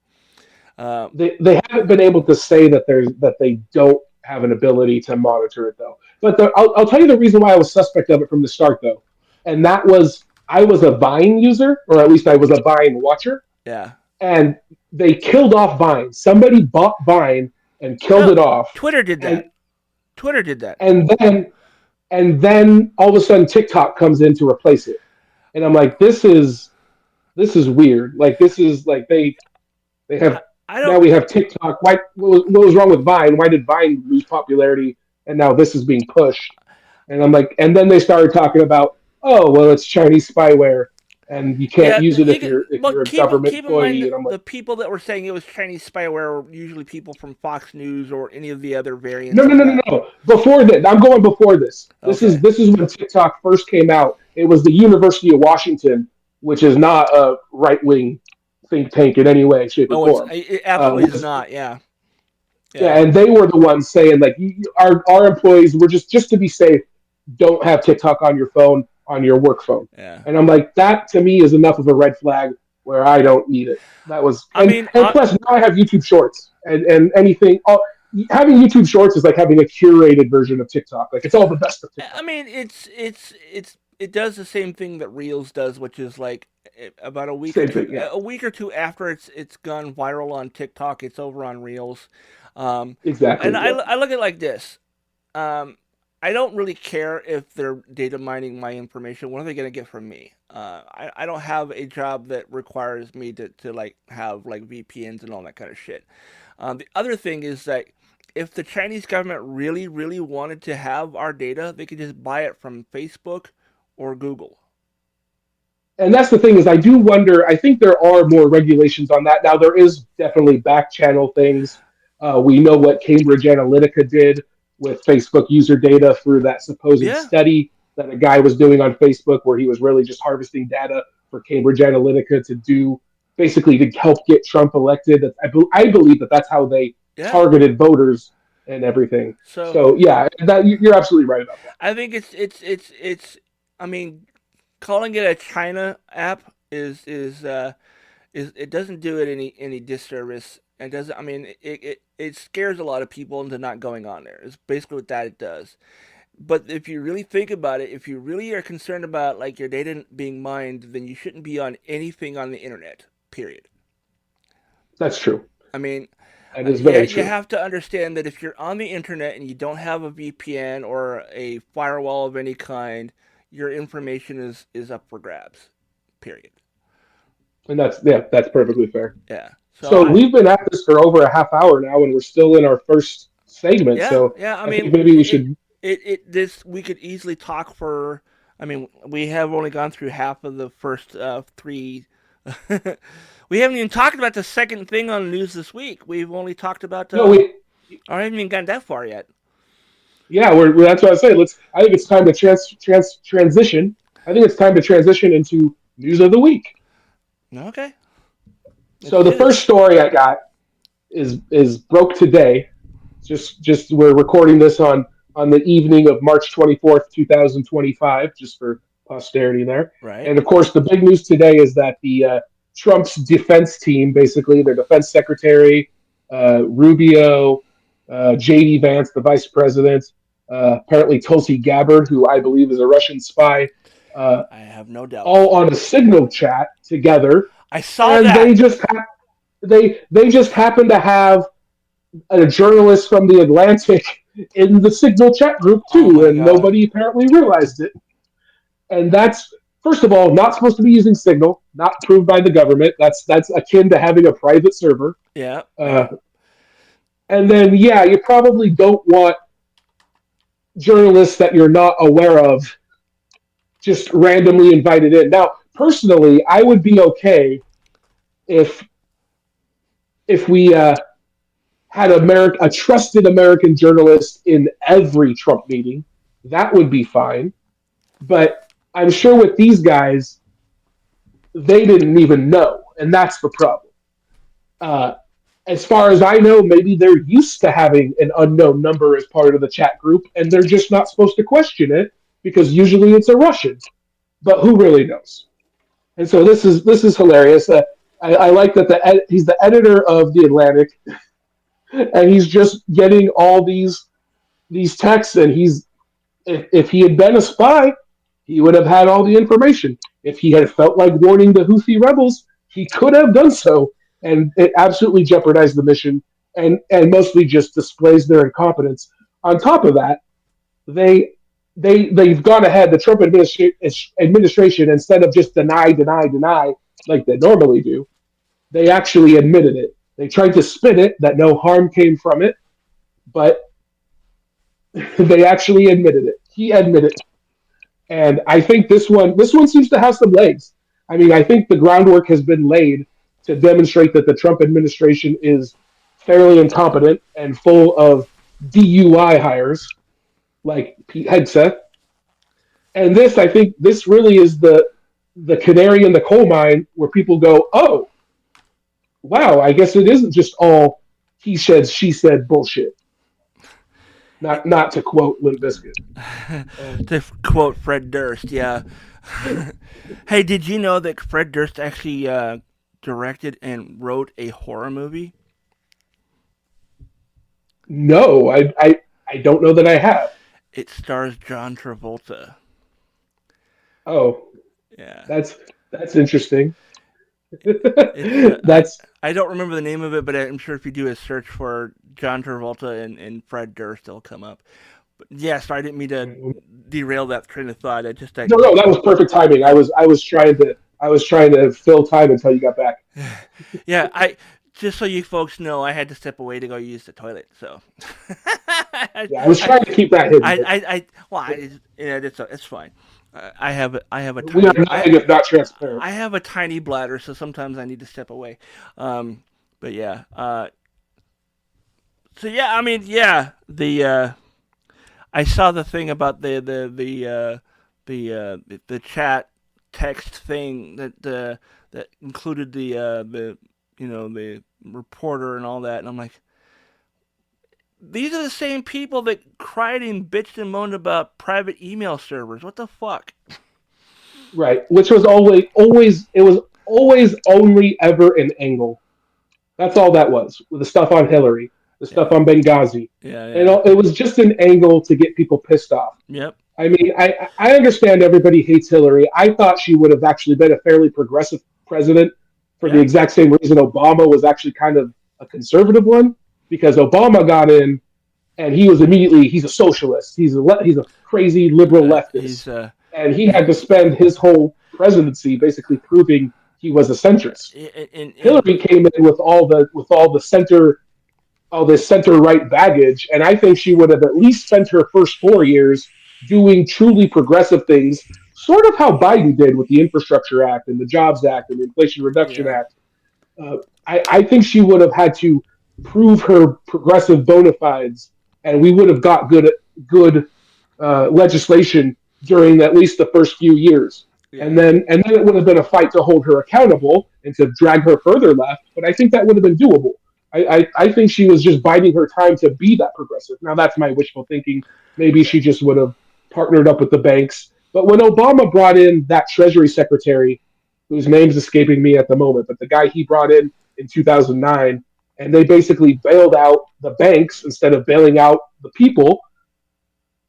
Uh, They haven't been able to say that they don't have an ability to monitor it though. But I'll tell you the reason why I was suspect of it from the start though, and that was I was a Vine user, or at least I was a Vine watcher, yeah. and they killed off Vine. Somebody bought Vine and killed No, it off, Twitter did and that. Twitter did that. and then and then all of a sudden TikTok comes in to replace it, and I'm like, this is weird. Like this is like they I, have I now don't. we have TikTok. Why? What was wrong with Vine? Why did Vine lose popularity? And now this is being pushed. And I'm like, and then they started talking about, oh, well, it's Chinese spyware, and you can't Yeah, use it you if can, you're but a government keep in mind employee. And I'm like, the people that were saying it was Chinese spyware were usually people from Fox News or any of the other no, variants no, of no, no, that. no. Before that, I'm going before this. This is Okay. this is when TikTok first came out. It was the University of Washington, which is not a right wing think tank in any way, shape, or No, form. it absolutely is Was not. Yeah, Yeah, yeah, and they were the ones saying like our employees were just to be safe, don't have TikTok on your phone on your work phone. yeah. And I'm like, that to me is enough of a red flag where I don't need it. That was I mean, and plus now I have YouTube Shorts and anything. Having YouTube Shorts is like having a curated version of TikTok. Like it's all the best of I TikTok. mean, it does the same thing that Reels does, which is like about Same thing. Yeah, a week or two after it's gone viral on TikTok, it's over on Reels. Um, and exactly. Yeah, I look at it like this. Um, I don't really care if they're data mining my information. What are they going to get from me? I don't have a job that requires me to like have like VPNs and all that kind of shit. The other thing is that if the Chinese government really, really wanted to have our data, they could just buy it from Facebook or Google. and that's the thing is I do wonder. I think there are more regulations on that now. There is definitely back channel things. We know what Cambridge Analytica did with Facebook user data through that supposed Yeah, study that a guy was doing on Facebook, where he was really just harvesting data for Cambridge Analytica to do basically to help get Trump elected. I believe that that's how they yeah. targeted voters and everything. So So yeah, you're absolutely right about that. I think it's. I mean, calling it a China app is it doesn't do it any disservice. It doesn't. I mean, it scares a lot of people into not going on there. It's basically what that it does. But if you really think about it, if you really are concerned about like your data being mined, then you shouldn't be on anything on the internet. Period. That's true. I mean, That is very you true. have to understand that if you're on the internet and you don't have a VPN or a firewall of any kind, your information is up for grabs. Period. And that's perfectly fair. Yeah. So So we've been at this for over a half hour now, and we're still in our first segment. yeah, So yeah. I I think mean, maybe we should. this we could easily talk for. I mean, we have only gone through half of the first three. We haven't even talked about the second thing on the news this week. We've only talked about. No, we. I haven't even gotten that far yet. Yeah, that's what I say. Let's. I think it's time to transition. I think it's time to transition into news of the week. Okay, let's So the do first this. story I got is broke today. Just we're recording this on the evening of March 24th, 2025, just for posterity there. Right. And of course, the big news today is that the Trump's defense team, basically their defense secretary, Rubio, J.D. Vance, the vice president, apparently Tulsi Gabbard, who I believe is a Russian spy, uh, I have no doubts. all on a signal chat together, I saw and that. they just happen to have a journalist from the Atlantic in the Signal chat group Oh too, my and god. nobody apparently realized it. And that's first of all not supposed to be using Signal, not approved by the government. That's akin to having a private server. Yeah. Uh, Yeah. and then yeah, you probably don't want journalists that you're not aware of just randomly invited in. Now, personally, I would be okay if we had a trusted American journalist in every Trump meeting. That would be fine. But I'm sure with these guys, they didn't even know, and that's the problem. Uh, As far as I know, maybe they're used to having an unknown number as part of the chat group, and they're just not supposed to question it because usually it's a Russian. But who really knows? And so this is hilarious. I like that he's the editor of the Atlantic, and he's just getting all these texts, and if he had been a spy, he would have had all the information. If he had felt like warning the Houthi rebels, he could have done so, and it absolutely jeopardized the mission, and mostly just displays their incompetence. On top of that, they they've gone ahead. The Trump administration, instead of just deny like they normally do, they actually admitted it. They tried to spin it that no harm came from it, but they actually admitted it. He admitted it. And I think this one seems to have some legs. I mean, I think the groundwork has been laid to demonstrate that the Trump administration is fairly incompetent and full of DUI hires like Pete Hegseth. And this, I think, this really is the canary in the coal mine where people go, "Oh, wow! I guess it isn't just all he said, she said bullshit." Not to quote Limp Bizkit. To quote Fred Durst, yeah. Hey, did you know that Fred Durst actually directed and wrote a horror movie? No, I don't know that I have. It stars John Travolta. Oh, Yeah. that's interesting. It's That's I don't remember the name of it, but I'm sure if you do a search for John Travolta and Fred Durst, it'll come up. But yeah, so I didn't mean to derail that train of thought. I just no, no, that was perfect timing. I was trying to fill time until you got back. yeah, I just so you folks know, I had to step away to go use the toilet. So I, Yeah, I was trying to keep that hidden, but well, yeah, it's fine. I have a we are tiny nothing if not transparent. I have a tiny bladder, so sometimes I need to step away. But yeah, so yeah, I mean, yeah, I saw the thing about the chat text thing that included the reporter and all that, and I'm like, these are the same people that cried and bitched and moaned about private email servers. What the fuck? Right, which was always only ever an angle. That's all that was with the stuff on Hillary, the stuff Yeah, on Benghazi, yeah, and yeah. it was just an angle to get people pissed off. Yep. I mean, I understand everybody hates Hillary. I thought she would have actually been a fairly progressive president for the Yeah. exact same reason Obama was actually kind of a conservative one, because Obama got in and he's a socialist. He's a crazy liberal He's leftist, and he had to spend his whole presidency basically proving he was a centrist. in Hillary came in with all this center right baggage, and I think she would have at least spent her first 4 years doing truly progressive things, sort of how Biden did with the Infrastructure Act and the Jobs Act and the Inflation Reduction yeah. Act. Uh, I think she would have had to prove her progressive bona fides, and we would have got good legislation during at least the first few years. And Yeah. then it would have been a fight to hold her accountable and to drag her further left. But I think that would have been doable. I think she was just biding her time to be that progressive. Now that's my wishful thinking. Maybe Yeah. she just would have partnered up with the banks. But when Obama brought in that Treasury Secretary, whose name's escaping me at the moment, but the guy he brought in 2009, and they basically bailed out the banks instead of bailing out the people,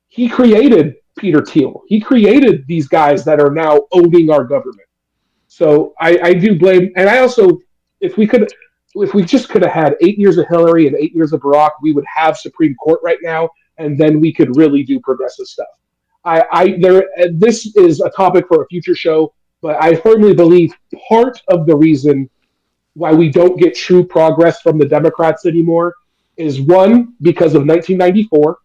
he created Peter Thiel. He created these guys that are now owning our government. So I do blame, and I also, if we could, if we just could have had 8 years of Hillary and 8 years of Barack, we would have Supreme Court right now, and then we could really do progressive stuff. This is a topic for a future show, but I firmly believe part of the reason why we don't get true progress from the Democrats anymore is one because of 1994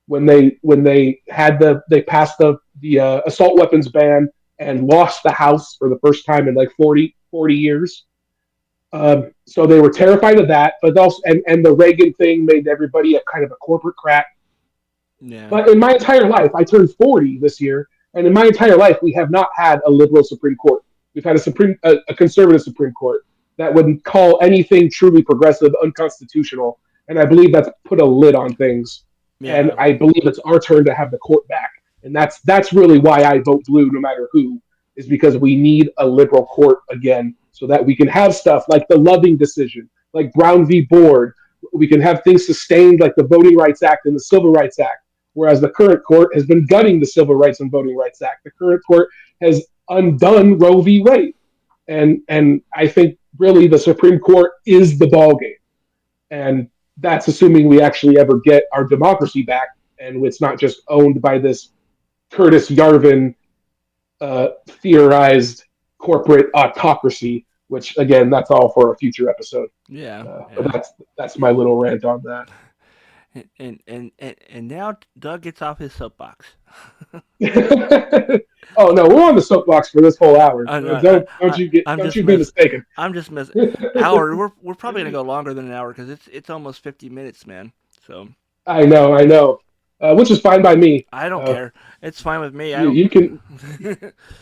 when they passed the assault weapons ban and lost the House for the first time in like 40 years. So they were terrified of that, but also and the Reagan thing made everybody a kind of a corporate crack. Yeah. But in my entire life, I turned 40 this year, and in my entire life, we have not had a liberal Supreme Court. We've had a conservative Supreme Court. that would call anything truly progressive unconstitutional. And I believe that's put a lid on things. And Yeah. I believe it's our turn to have the court back. And that's really why I vote blue, no matter who, is because we need a liberal court again, so that we can have stuff like the Loving decision, like Brown v. Board. We can have things sustained like the Voting Rights Act and the Civil Rights Act, whereas the current court has been gutting the Civil Rights and Voting Rights Act. The current court has undone Roe v. Wade, and I think really the Supreme Court is the ball game, and that's assuming we actually ever get our democracy back, and it's not just owned by this Curtis Yarvin theorized corporate autocracy. Which again, that's all for a future episode. Yeah. But Yeah. that's my little rant on that. And now Doug gets off his soapbox. Oh no, we're on the soapbox for this whole hour. No, I'm Don't just you be mess. mistaken. I'm just messing. Howard, we're probably gonna go longer than an hour because it's almost 50 minutes, man. So I know, which is fine by me. I don't Uh, care. It's fine with me. I you, don't. you can,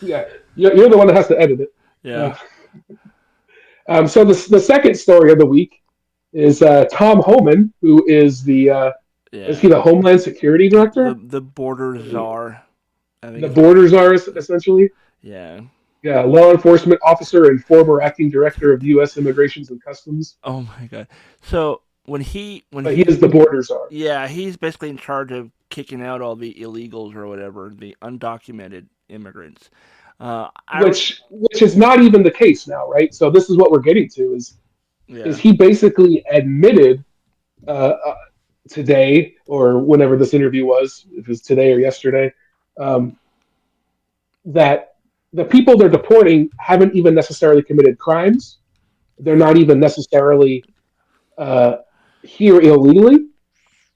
yeah, you're the one that has to edit it. Yeah. So the second story of the week is Tom Homan, who is is he Yeah. the Homeland Security Director? The border czar. I think The is what. border czar, essentially. Yeah. Yeah, law enforcement officer and former acting director of U.S. Immigrations and Customs. Oh my god. So when But he he is the border czar, yeah, he's basically in charge of kicking out all the illegals or whatever, the undocumented immigrants. I which is not even the case now, right? So this is what we're getting to is yeah. he basically admitted uh, uh, today or whenever this interview was, if it was today or yesterday, um, that the people they're deporting haven't even necessarily committed crimes. They're not even necessarily uh, here illegally.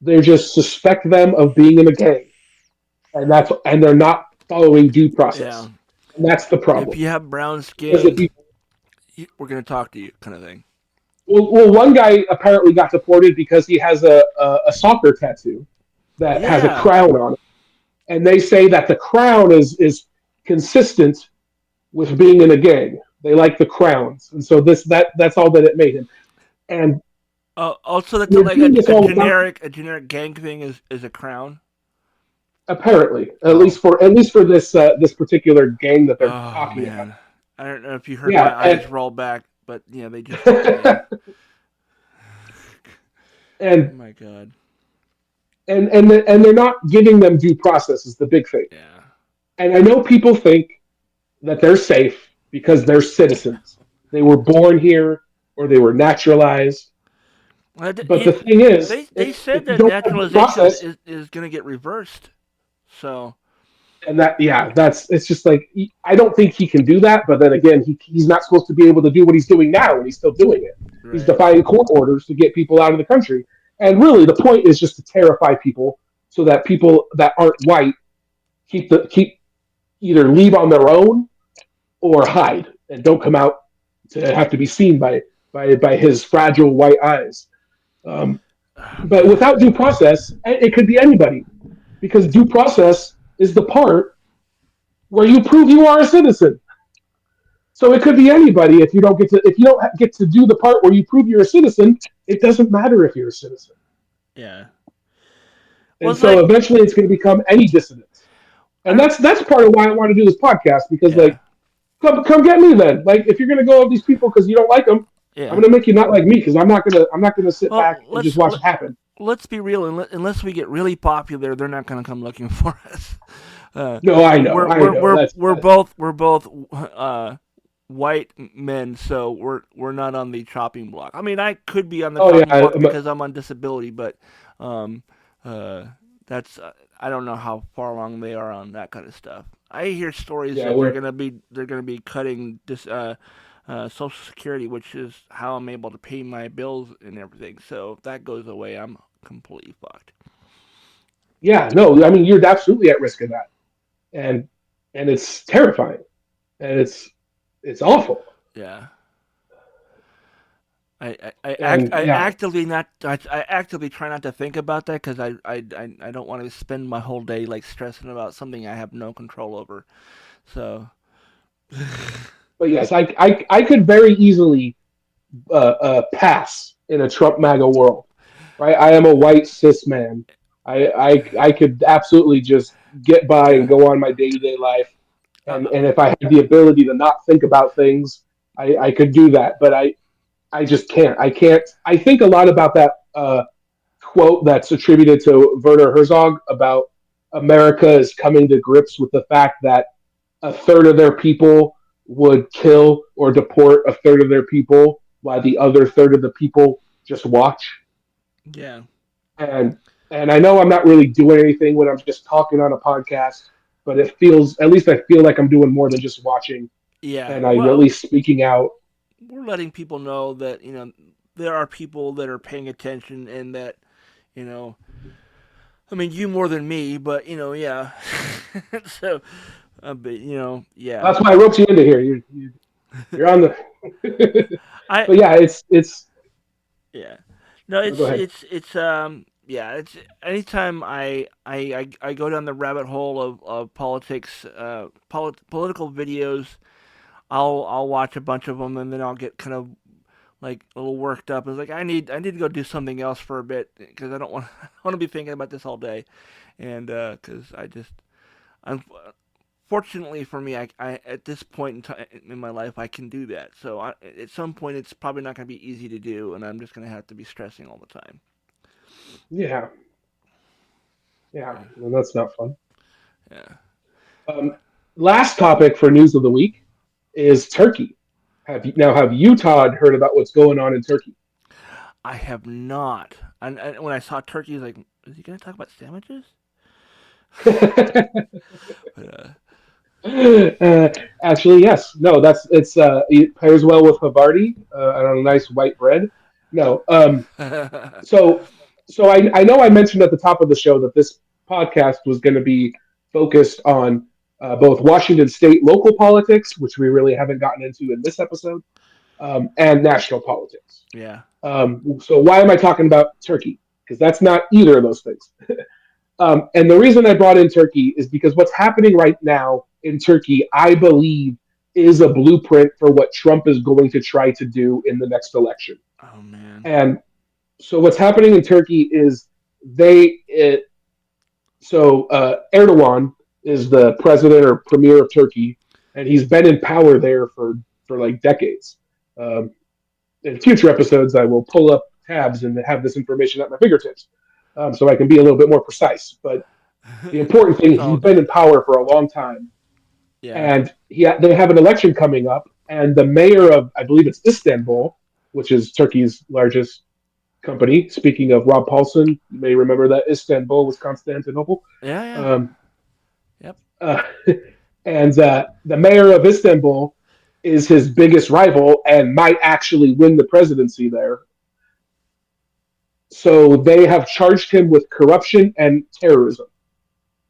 They just suspect them of being in a gang, and they're not following due Yeah. process, and that's the If problem. you have brown Because if skin, you we're gonna talk to you, kind of thing. one guy apparently got deported because he has a soccer tattoo that has a Yeah. crown on it, and they say that the crown is consistent with being in a gang. They like the crowns, and so that's all that it made him. And Also, that's we're like doing this all without a generic gang thing is a crown. apparently, Oh. at least for this particular gang that they're Oh talking about. man. I don't know if you heard my Yeah, eyes roll back, but yeah, they just did, man. Oh and my god. and they're not giving them due process is the big thing. Yeah. And I know people think that they're safe because they're citizens. They were born here or they were naturalized. Well, But the thing is, they said if you that don't have due naturalization process, is going to get reversed. So and that yeah, that's it's just like I don't think he can do that. But then again, he's not supposed to be able to do what he's doing now, and he's still doing it. He's right. defying court orders to get people out of the country. And really, the point is just to terrify people so that people that aren't white keep either leave on their own or hide and don't come out to have to be seen by his fragile white eyes. Um, Oh, but God. without due process, it could be anybody because due process is the part where you prove you are a citizen. So it could be anybody if you don't get to do the part where you prove you're a citizen. It doesn't matter if you're a citizen, Yeah. Well, and it's so like eventually it's going to become any dissident. I And don't. that's part of why I want to do this podcast because Yeah. like come get me then. Like if you're going to go with these people because you don't like them, I'm Yeah. going to make you not like me because I'm not gonna sit Well, back and just watch it happen. let's be real. Unless we get really popular, they're not going to come looking for us. Uh, No, I know. we're both white men, so we're not on the chopping block. I mean, I could be on the Oh yeah, chopping block because I'm on disability, but um, uh, that's I don't know how far along they are on that kind of stuff. I hear stories yeah, that we're they're gonna be cutting this Social Security, which is how I'm able to pay my bills and everything. So if that goes away, I'm completely fucked. yeah, no, I mean you're absolutely at risk of that, and it's terrifying, and it's awful, Yeah. and I yeah, actively not I actively try not to think about that because I don't want to spend my whole day like stressing about something I have no control over. So but yes, I could very easily. pass in a Trump MAGA world, right? I am a white cis man. I could absolutely just get by and Yeah. go on my day to day life, Uh, and if I had the ability to not think about things, I could do that. But I just can't. I can't. I think a lot about that quote that's attributed to Werner Herzog about America is coming to grips with the fact that a third of their people would kill or deport a third of their people, while the other third of the people just watch. yeah. And and I know I'm not really doing anything when I'm just talking on a podcast, but it feels at least I feel like I'm doing more than just watching, Yeah. and I'm at Well, least speaking out. we're letting people know that, there are people that are paying attention and that, you know, I mean, you more than me, but, yeah. So, but, yeah. That's why I roped you into here. You're on the. I, But yeah, it's. yeah. No, Oh, go ahead. yeah, it's anytime I go down the rabbit hole of politics, political videos, I'll watch a bunch of them and then I'll get kind of like a little worked up. It's like I need to go do something else for a bit because I don't want I want to be thinking about this all day, and because I'm fortunately for me I at this point in time in my life I can do that. So at some point it's probably not going to be easy to do, and I'm just going to have to be stressing all the time. Yeah, yeah, Yeah, well, that's not fun. yeah. Um, Last topic for news of the week is Turkey. Have you, Todd, heard about what's going on in Turkey? I have not. And when I saw turkey, I was like, is he going to talk about sandwiches? But uh, Actually, yes. No, that's it pairs well with Havarti on a nice white bread. No, so I know I mentioned at the top of the show that this podcast was going to be focused on both Washington State local politics, which we really haven't gotten into in this episode, and national politics. yeah. So why am I talking about Turkey? Because that's not either of those things. And the reason I brought in Turkey is because what's happening right now in Turkey, I believe, is a blueprint for what Trump is going to try to do in the next election. Oh man. And so what's happening in Turkey is they Erdogan is the president or premier of Turkey, and he's been in power there for like decades. Um, in future episodes, I will pull up tabs and have this information at my fingertips, so I can be a little bit more precise. But the important thing, It's all he's been in good. power for a long time, Yeah. and they have an election coming up, and the mayor of, I believe it's Istanbul, which is Turkey's largest company. Speaking of Rob Paulson, you may remember that Istanbul was Constantinople. Yeah, yeah. Um, Yep. uh, and the mayor of Istanbul is his biggest rival and might actually win the presidency there. So they have charged him with corruption and terrorism,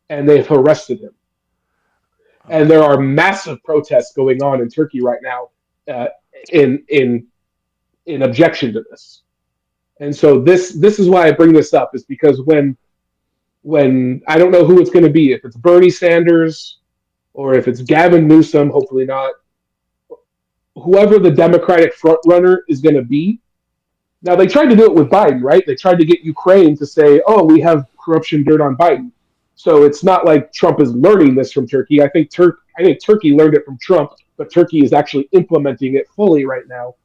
and they've arrested him. And there Okay. are massive protests going on in Turkey right now uh, in in in objection to this. And so this is why I bring this up is because when I don't know who it's going to be, if it's Bernie Sanders or if it's Gavin Newsom, hopefully not, whoever the Democratic front runner is going to be. Now they tried to do it with Biden, right? They tried to get Ukraine to say, "Oh, we have corruption dirt on Biden." So it's not like Trump is learning this from Turkey. I think Turkey learned it from Trump, but Turkey is actually implementing it fully right now.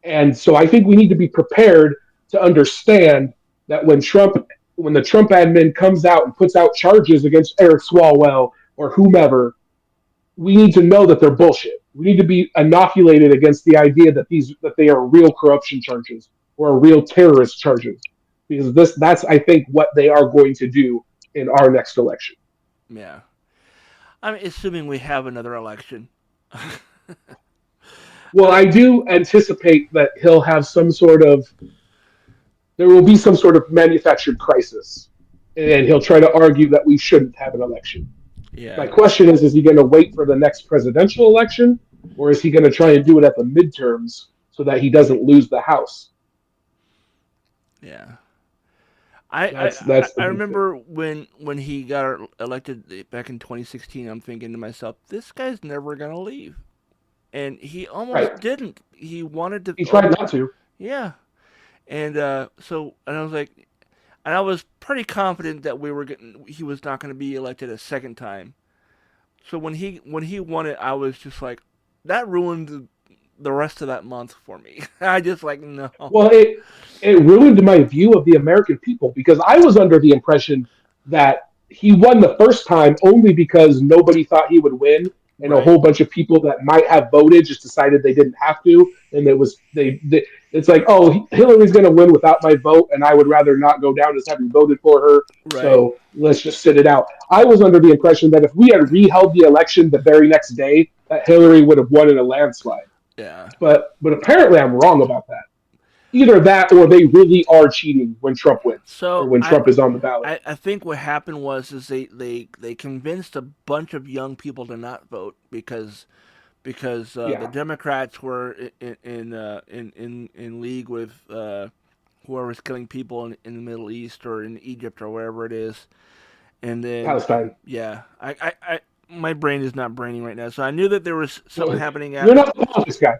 And so I think we need to be prepared to understand that when the Trump admin comes out and puts out charges against Eric Swalwell or whomever, we need to know that they're bullshit. We need to be inoculated against the idea that they are real corruption charges or real terrorist charges, because that's I think what they are going to do in our next election. Yeah. I'm assuming we have another election. Well, uh, I do anticipate that he'll have some sort of there will be some sort of manufactured crisis, and he'll try to argue that we shouldn't have an election. My yeah. question is he going to wait for the next presidential election, or is he going to try and do it at the midterms so that he doesn't lose the House? Yeah. I, That's the I big thing. remember when he got elected back in 2016. I'm thinking to myself, this guy's never gonna leave, and he Right. almost didn't. He wanted to. He Oh, tried not to. yeah. And and I was like, and I was pretty confident that he was not going to be elected a second time. So when he won it, I was just like, that ruined the rest of that month for me. I just like no. Well, it ruined my view of the American people because I was under the impression that he won the first time only because nobody thought he would win, and a Right, whole bunch of people that might have voted just decided they didn't have to, and it was it's like, oh, Hillary's going to win without my vote, and I would rather not go down as having voted for her. right, So let's just sit it out. I was under the impression that if we had reheld the election the very next day, that Hillary would have won in a landslide. yeah. But apparently I'm wrong about that. Either that or they really are cheating when Trump wins or So when Trump is on the ballot. I think what happened was is they convinced a bunch of young people to not vote because the Yeah, Democrats were in league with whoever's killing people in the Middle East or in Egypt or wherever it is, and then Palestine. yeah, I my brain is not braining right now, so I knew that there was something No, happening you're at, not the politics guy.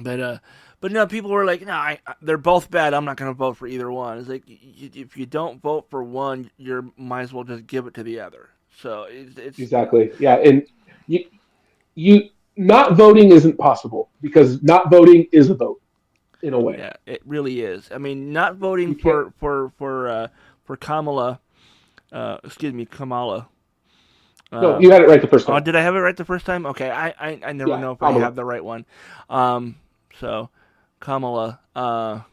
but no, people were like, no, they're both bad. I'm not gonna vote for either one. It's like if you don't vote for one, you might as well just give it to the other. So it's Exactly. Yeah, and you you not voting isn't possible because not voting is a vote in a way. yeah, it really is. I mean, not voting You can't. for Kamala, excuse me, Kamala. No, Uh, you had it right the first oh, time. did I have it right the first time? Okay, I never Yeah, know if I Kamala. have the right one. Um, so Kamala,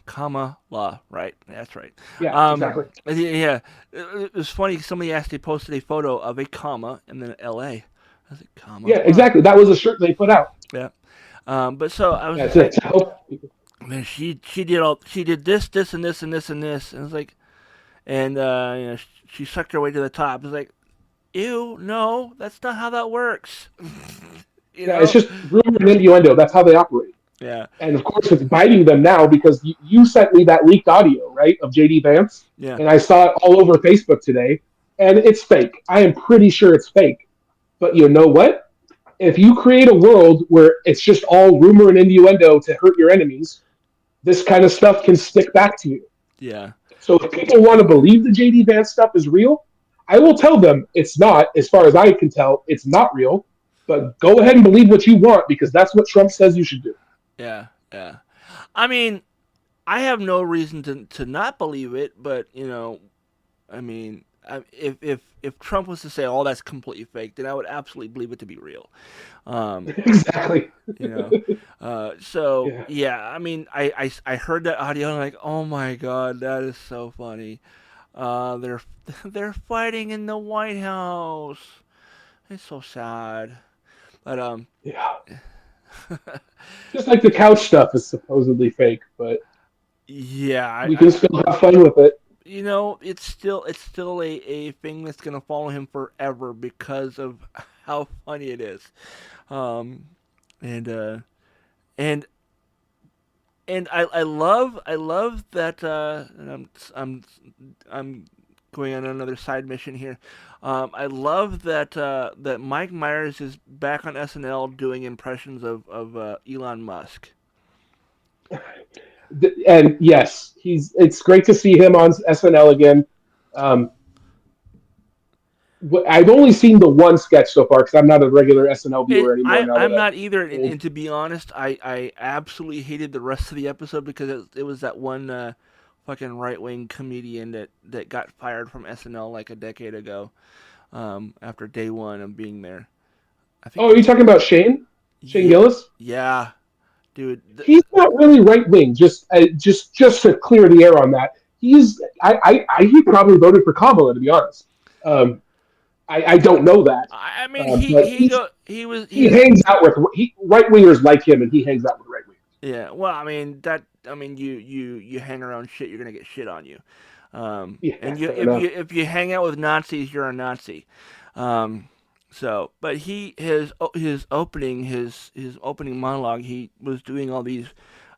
Kamala, right? That's right. Yeah, exactly. Yeah, it was funny. Somebody actually posted a photo of a comma and then L.A. I was like, Yeah, Kamala. exactly. That was a shirt they put out. Yeah. But so I was Yeah, just like, to help people. man, she did this and this and this and this, and it was like, and she sucked her way to the top. It's like, ew, no, that's not how that works. you Yeah, it's know? just rumor and innuendo. That's how they operate. Yeah, And of course, it's biting them now because you sent me that leaked audio, right, of JD Vance, yeah, and I saw it all over Facebook today, and it's fake. I am pretty sure it's fake. But you know what? If you create a world where it's just all rumor and innuendo to hurt your enemies, this kind of stuff can stick back to you. yeah, So if people want to believe the JD Vance stuff is real, I will tell them it's not. As far as I can tell, it's not real. But go ahead and believe what you want because that's what Trump says you should do. yeah, yeah. I mean, I have no reason to not believe it, but I mean, if Trump was to say all that's completely fake, then I would absolutely believe it to be real. Um, Exactly. you know, so Yeah. yeah, I mean, I heard that audio and I'm like, oh my god, that is so funny. They're they're fighting in the White House. It's so sad, but Yeah. Just like the couch stuff is supposedly fake, but yeah, we can still have fun with it. it's still a thing that's gonna follow him forever because of how funny it is. Um, and and I love that. And I'm going on another side mission here. I love that Mike Myers is back on SNL doing impressions of Elon Musk. And yes, he's. It's great to see him on SNL again. Um, I've only seen the one sketch so far because I'm not a regular SNL viewer anymore. Now that I'm I've not either, old. and to be honest, I absolutely hated the rest of the episode because it was that one fucking right wing comedian that got fired from SNL like a decade ago, after day one of being there. I think Oh, are you talking about Shane? Shane yeah, Gillis? yeah, dude. He's not really right wing. Just to clear the air on that, he's. He probably voted for Kamala to be honest. Um, I don't know that, I mean but he he's hangs out with right wingers like him, and he hangs out with right wingers. yeah. Well, I mean you hang around shit, you're gonna get shit on you. Yeah, And you fair enough. if you hang out with Nazis, you're a Nazi. Um, but his opening monologue, he was doing all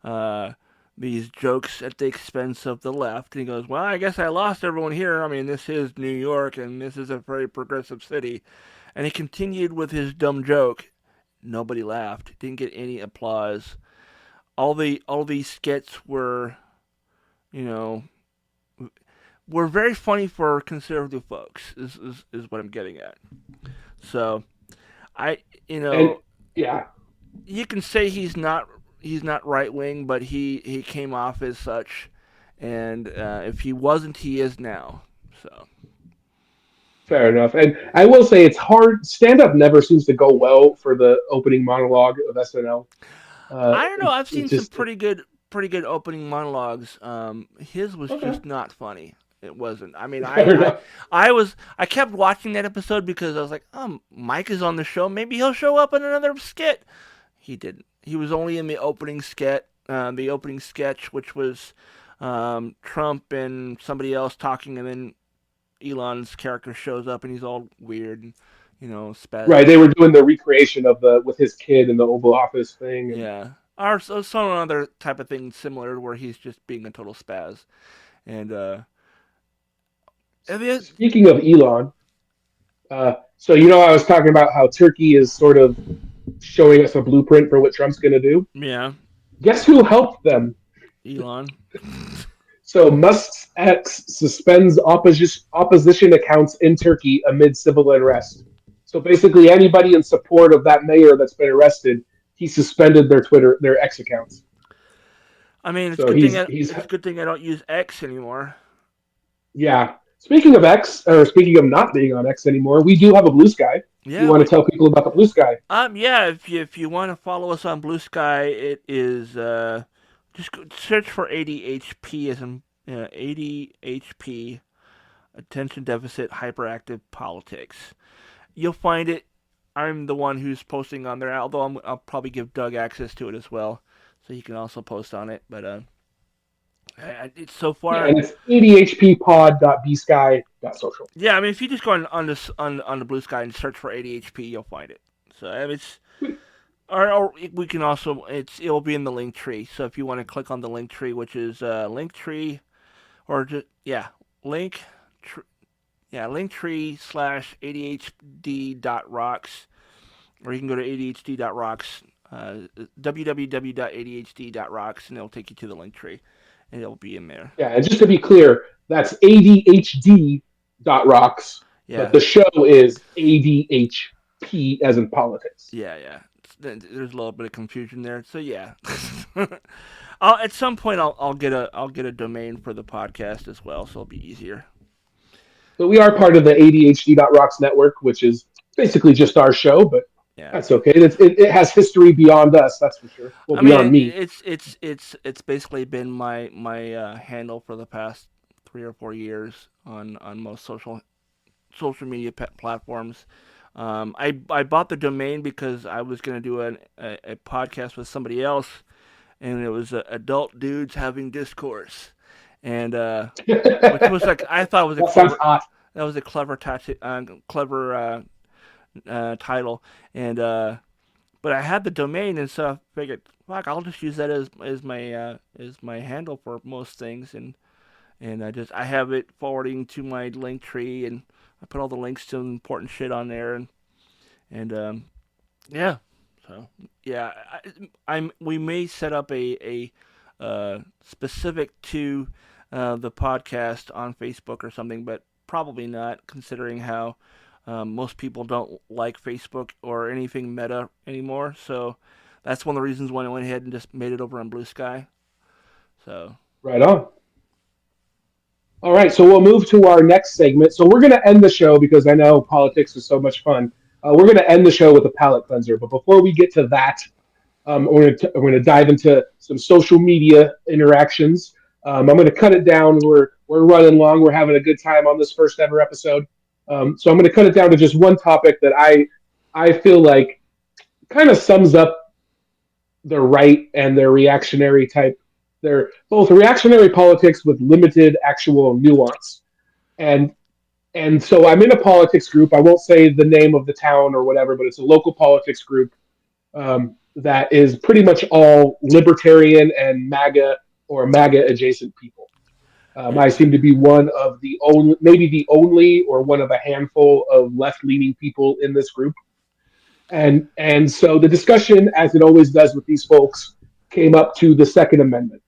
uh, these jokes at the expense of the left. And he goes, "Well, I guess I lost everyone here. I mean, this is New York, and this is a very progressive city." And he continued with his dumb joke. nobody laughed. Didn't get any applause. All these skits were, you know, were very funny for conservative folks. Is what I'm getting at. So I, you And know, yeah, you can say he's not right wing, but he came off as such, and if he wasn't, he is now. So fair enough. And I will say it's hard. Stand up never seems to go well for the opening monologue of SNL. I don't know. I've It seen some just pretty good opening monologues. His was okay. just not funny. It wasn't. I mean, Fair enough. I kept watching that episode because I was like, Mike is on the show. Maybe he'll show up in another skit. He didn't. He was only in the opening sketch, which was Trump and somebody else talking, and then Elon's character shows up and he's all weird and spaz. Right, they were doing the recreation of the with his kid in the Oval Office thing, and Yeah, or some other type of thing similar where he's just being a total spaz. And and the, speaking of Elon, so I was talking about how Turkey is sort of showing us a blueprint for what Trump's going to do. yeah, Guess who helped them? Elon. So Musk's ex suspends opposition accounts in Turkey amid civil unrest. So basically, anybody in support of that mayor that's been arrested, he suspended their X accounts. I mean, So he's it's a good thing I don't use X anymore. yeah. Speaking of X, or speaking of not being on X anymore, we do have a Blue Sky. You Yeah, want to tell people about the Blue Sky? yeah. If you want to follow us on Blue Sky, it is just search for ADHP as in ADHP, Attention Deficit Hyperactive Politics. You'll find it. I'm the one who's posting on there, although I'll probably give Doug access to it as well, so he can also post on it. But it's so Yeah, far. and it's adhppod.bsky.social. Yeah, I mean, if you just go on the Blue Sky and search for ADHP, you'll find it. So I mean, it's or we can also it'll be in the link tree. So if you want to click on the link tree, which is link tree or just link tr- linktree / ADHD.rocks, or you can go to ADHD.rocks, www.adhd.rocks, and it'll take you to the link tree, and it'll be in there. Yeah, and just to be clear, that's ADHD.rocks, but Yeah, the show is ADHP as in politics. yeah. There's a little bit of confusion there, so yeah. At some point I'll get a domain for the podcast as well, so it'll be easier. But we are part of the ADHD.rocks network, which is basically just our show, but Yeah. that's okay. It has history beyond us, that's for sure. Well, I mean, beyond me. it's basically been my handle for the past 3 or 4 years on most social media platforms. I bought the domain because I was going to do a podcast with somebody else, and it was adult dudes having discourse, and which was like I thought was a That sounds hot. clever title, and but I had the domain, and so I figured, fuck, I'll just use that as my handle for most things, and I have it forwarding to my link tree, and I put all the links to important shit on there, and yeah, so yeah, we may set up a specific to the podcast on Facebook or something, but probably not, considering how most people don't like Facebook or anything Meta anymore. So that's one of the reasons why I went ahead and just made it over on Blue Sky. So Right on. All right, so we'll move to our next segment. So we're going to end the show because I know politics is so much fun. We're going to end the show with a palate cleanser. But before we get to that, we're going to dive into some social media interactions. I'm going to cut it down. We're running long. We're having a good time on this first ever episode. So I'm going to cut it down to just one topic that I feel like kind of sums up the right and their reactionary type. They're both reactionary politics with limited actual nuance. And and so I'm in a politics group. I won't say the name of the town or whatever, but it's a local politics group that is pretty much all libertarian and MAGA or MAGA adjacent people. I yeah, seem to be one of the only, maybe the only, or one of a handful of left leaning people in this group. And so the discussion, as it always does with these folks, came up to the Second Amendment.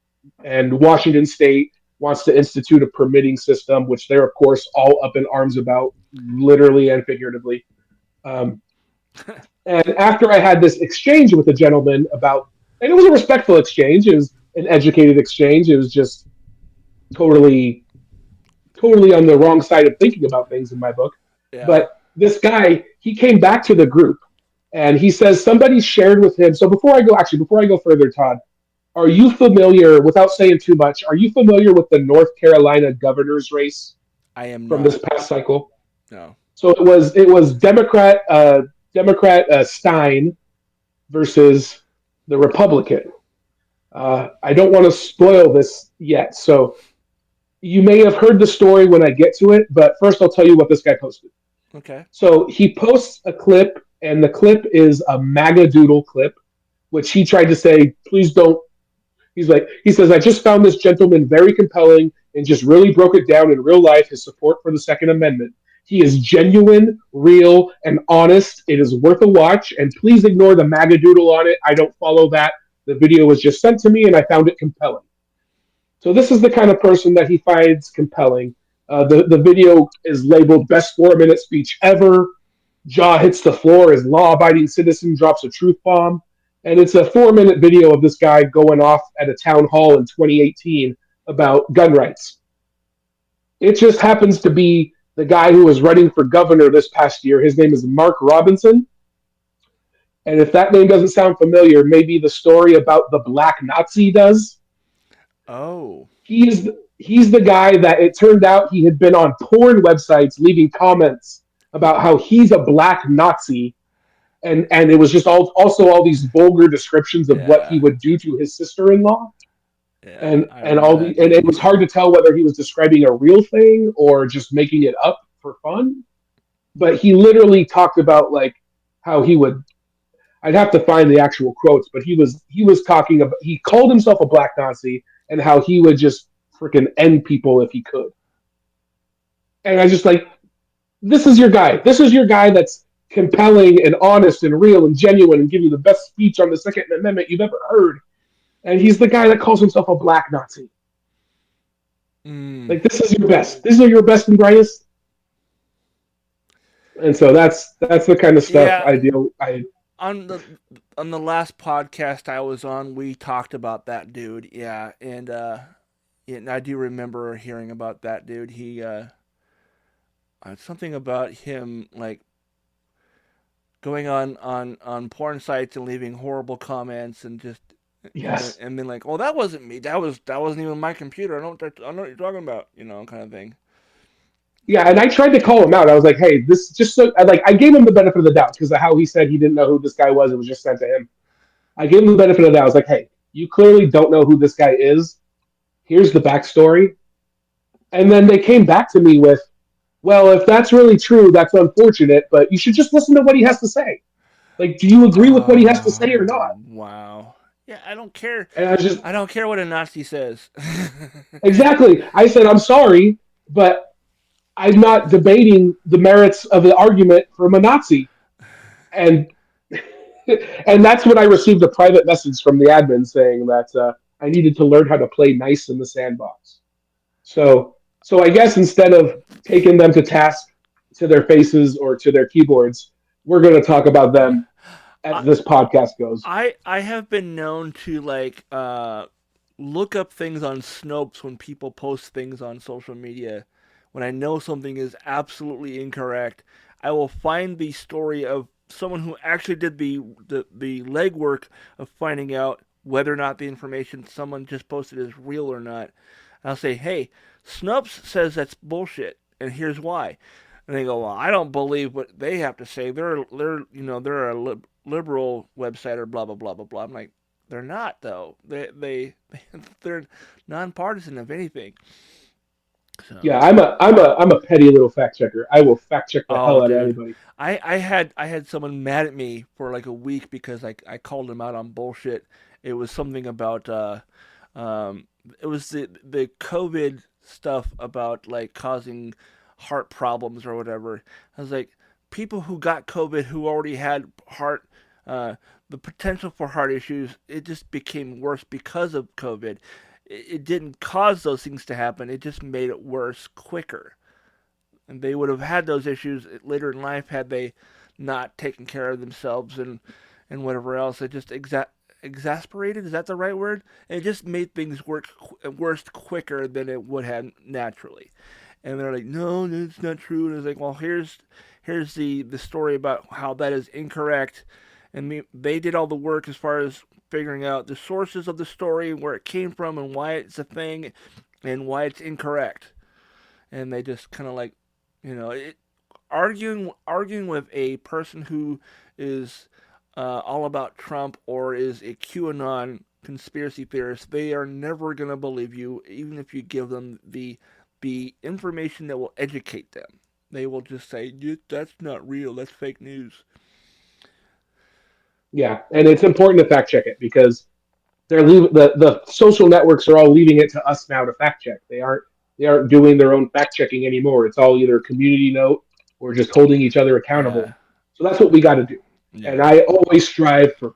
And Washington State wants to institute a permitting system, which they're, of course, all up in arms about, literally and figuratively. Um, and after I had this exchange with a gentleman about, and it was a respectful exchange, it was an educated exchange, it was just totally, totally on the wrong side of thinking about things in my book. Yeah. But this guy, he came back to the group and he says somebody shared with him. So before I go further, Todd, are you familiar, without saying too much, are you familiar with the North Carolina governor's race I am from this not. past cycle? No. So it was Democrat Stein versus the Republican. I don't want to spoil this yet, so you may have heard the story when I get to it. But first, I'll tell you what this guy posted. Okay. So he posts a clip, and the clip is a MAGA doodle clip, which he tried to say, please don't. He says, I just found this gentleman very compelling and just really broke it down in real life, his support for the Second Amendment. He is genuine, real, and honest. It is worth a watch, and please ignore the MAGA doodle on it. I don't follow that. The video was just sent to me, and I found it compelling. So this is the kind of person that he finds compelling. The video is labeled "Best 4 Minute Speech Ever." Jaw hits the floor as law-abiding citizen drops a truth bomb, and it's a 4 minute video of this guy going off at a town hall in 2018 about gun rights. It just happens to be the guy who was running for governor this past year. His name is Mark Robinson, and if that name doesn't sound familiar, maybe the story about the Black Nazi does. Oh. He's the guy that it turned out he had been on porn websites leaving comments about how he's a black Nazi, and it was just also all these vulgar descriptions of what he Yeah. would do to his sister-in-law, Yeah. and I and remember all that and it dude. was hard to tell whether he was describing a real thing or just making it up for fun. But he literally talked about like how he would. I'd have to find the actual quotes, but he was talking about, he called himself a black Nazi and how he would just freaking end people if he could. And I just like, this is your guy. This is your guy that's compelling and honest and real and genuine and give you the best speech on the Second Amendment you've ever heard. And he's the guy that calls himself a black Nazi. Mm. Like, this is your best. These are your best and brightest. And so that's the kind of stuff Yeah. I deal. I On the on the last podcast I was on, we talked about that dude. Yeah, and yeah, and I do remember hearing about that dude. He something about him like going on porn sites and leaving horrible comments and just yes, and then like, oh, that wasn't me. That wasn't even my computer. I know what you're talking about. Kind of thing. yeah. And I tried to call him out. I was like, hey, this just so I gave him the benefit of the doubt because of how he said he didn't know who this guy was. It was just sent to him. I gave him the benefit of the doubt. I was like, hey, you clearly don't know who this guy is. Here's the backstory. And then they came back to me with, well, if that's really true, that's unfortunate, but you should just listen to what he has to say. Like, do you agree with what he has to say or not? Wow. Yeah, I don't care. And I was just, I don't care what a Nazi says. exactly. I said, I'm sorry, but I'm not debating the merits of the argument from a Nazi. And and that's when I received a private message from the admin saying that I needed to learn how to play nice in the sandbox. So I guess instead of taking them to task to their faces or to their keyboards, we're going to talk about them as I, this podcast goes. I have been known to like look up things on Snopes when people post things on social media. When I know something is absolutely incorrect, I will find the story of someone who actually did the legwork of finding out whether or not the information someone just posted is real or not. And I'll say, "Hey, Snopes says that's bullshit, and here's why." And they go, "Well, I don't believe what they have to say. They're a liberal website or blah blah blah blah blah." I'm like, they're not though. They're nonpartisan if anything. So, Yeah, I'm a petty little fact checker. I will fact check the oh, hell out of dude, anybody. I had someone mad at me for like a week because I called him out on bullshit. It was something about um, it was the COVID stuff about like causing heart problems or whatever. I was like, people who got COVID who already had uh, the potential for heart issues, it just became worse because of COVID. It didn't cause those things to happen. It just made it worse quicker. And they would have had those issues later in life had they not taken care of themselves and whatever else. It just exasperated. Is that the right word? And it just made things work worse quicker than it would have naturally. And they're like, no, that's not true. And it's like, well, here's the story about how that is incorrect. And they did all the work as far as figuring out the sources of the story, where it came from, and why it's a thing, and why it's incorrect. And they just kind of like, arguing with a person who is all about Trump or is a QAnon conspiracy theorist, they are never gonna believe you, even if you give them the information that will educate them. They will just say, "That's not real. That's fake news." Yeah, and it's important to fact check it because the social networks are all leaving it to us now to fact check. They aren't doing their own fact checking anymore. It's all either community note or just holding each other accountable. Yeah, So that's what we got to do. And yeah, I always strive for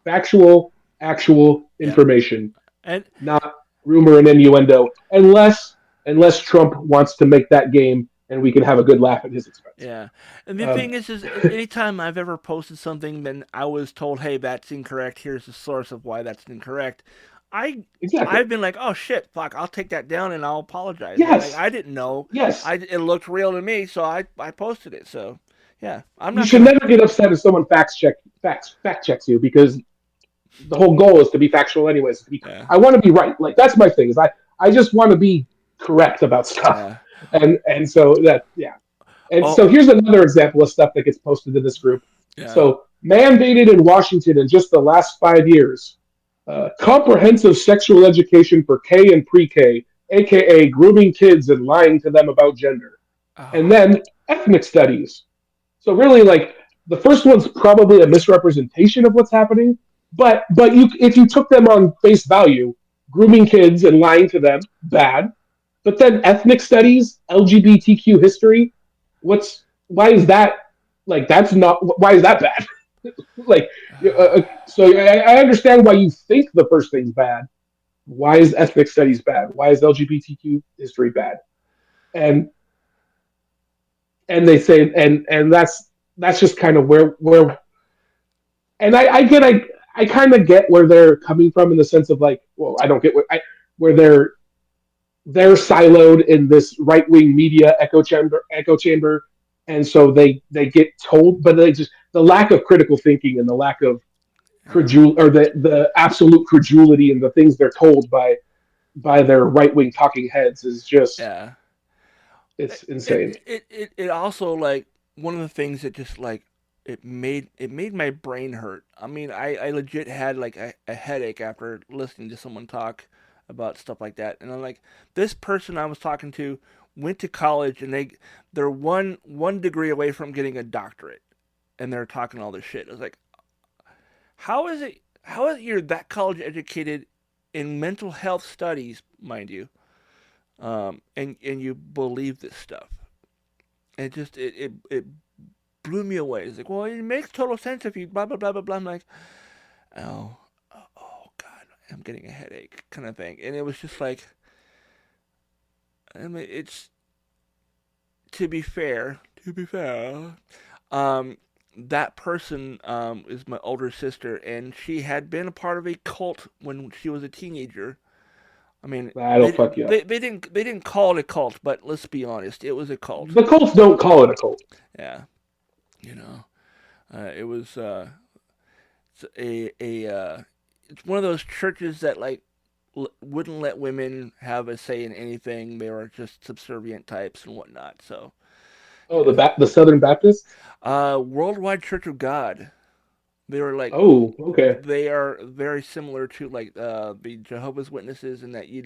factual, actual yeah. information, And not rumor and innuendo, unless Trump wants to make that game and we can have a good laugh at his expense. yeah, and the Um, thing is anytime I've ever posted something, then I was told, "Hey, that's incorrect. Here's the source of why that's incorrect." I exactly. I've been like, "Oh shit, fuck! I'll take that down and I'll apologize." Like Yes. I didn't know. Yes. It looked real to me, so I posted it. So yeah, I'm You not should gonna. never get upset if someone fact checks you because the whole goal is to be factual anyways. Yeah, I want to be right. Like that's my thing. Is I just want to be correct about stuff. yeah. And so that yeah. And Oh, so here's another example of stuff that gets posted in this group. yeah. So mandated in Washington in just the last 5 years, comprehensive sexual education for K and pre-K, aka grooming kids and lying to them about gender, and Oh, then ethnic studies. So really, like the first one's probably a misrepresentation of what's happening, but you if you took them on face value, grooming kids and lying to them, bad. But then ethnic studies, LGBTQ history, why is that like that's not why is that bad? like so I understand why you think the first thing's bad. Why is ethnic studies bad? Why is LGBTQ history bad? And they say and that's just kind of where and I kind of get where they're coming from in the sense of like, well, I don't get where they're siloed in this right wing media echo chamber, and so they get told, but they just the lack of critical thinking and the lack of yeah, the absolute credulity in the things they're told by their right wing talking heads is just yeah. it's insane. It also like one of the things that just like it made my brain hurt. I mean, I legit had like a headache after listening to someone talk about stuff like that, and I'm like, this person I was talking to went to college and they're one degree away from getting a doctorate, and they're talking all this shit. I was like, how is it you're that college educated in mental health studies, mind you, and you believe this stuff? It just it blew me away. It's like, well, it makes total sense if you blah blah blah blah blah. I'm like, oh, oh God, I'm getting a headache, kind of thing. And it was just like, I mean, it's to be fair, um, that person is my older sister, and she had been a part of a cult when she was a teenager. I mean, That'll fuck you up. they didn't call it a cult, but let's be honest, it was a cult. The Colts don't call it a cult. Yeah, you know, it was it's one of those churches that like wouldn't let women have a say in anything. They were just subservient types and whatnot. So Oh, yeah, the Southern Baptists. Worldwide Church of God. They were like Oh, okay. they are very similar to like the Jehovah's Witnesses in that you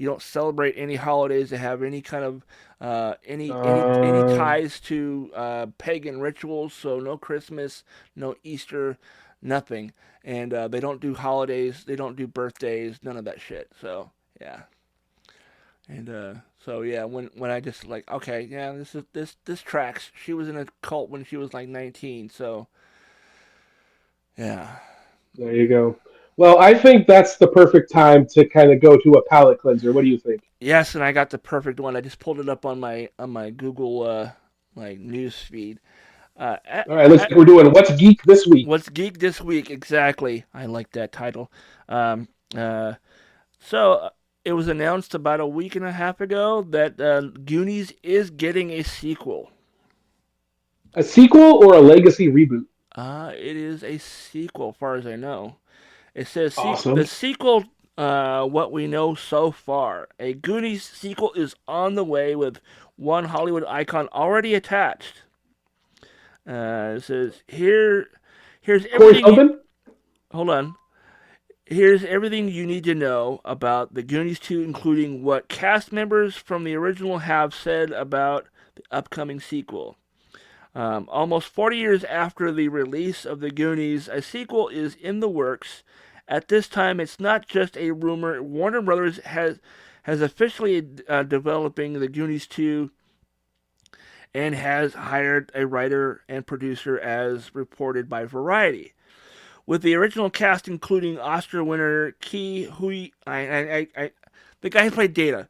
don't celebrate any holidays that have any kind of any Uh, ties to pagan rituals. So no Christmas, no Easter, nothing, and they don't do holidays. They don't do birthdays. None of that shit. So yeah, And so yeah, when I just like, okay, yeah, this tracks. She was in a cult when she was like 19, so yeah. There you go. Well, I think that's the perfect time to kind of go to a palate cleanser. What do you think? Yes, and I got the perfect one. I just pulled it up on my Google like news feed. Uh, at, All right, looks at, like we're doing What's Geek this week. what's geek this week exactly? I like that title. Um, uh, so it was announced about a week and a half ago that Goonies is getting a sequel. A sequel or a legacy reboot? It is a sequel, as far as I know. It says the Awesome. sequel. What we know so far, a Goonies sequel is on the way with one Hollywood icon already attached. It says here's Corey everything. Feldman? Hold on. Here's everything you need to know about the Goonies 2, including what cast members from the original have said about the upcoming sequel. Almost 40 years after the release of the Goonies, a sequel is in the works. At this time, it's not just a rumor. Warner Brothers has officially developing the Goonies 2 and has hired a writer and producer, as reported by Variety. With the original cast including Oscar winner Ki Hui, the guy who played Data.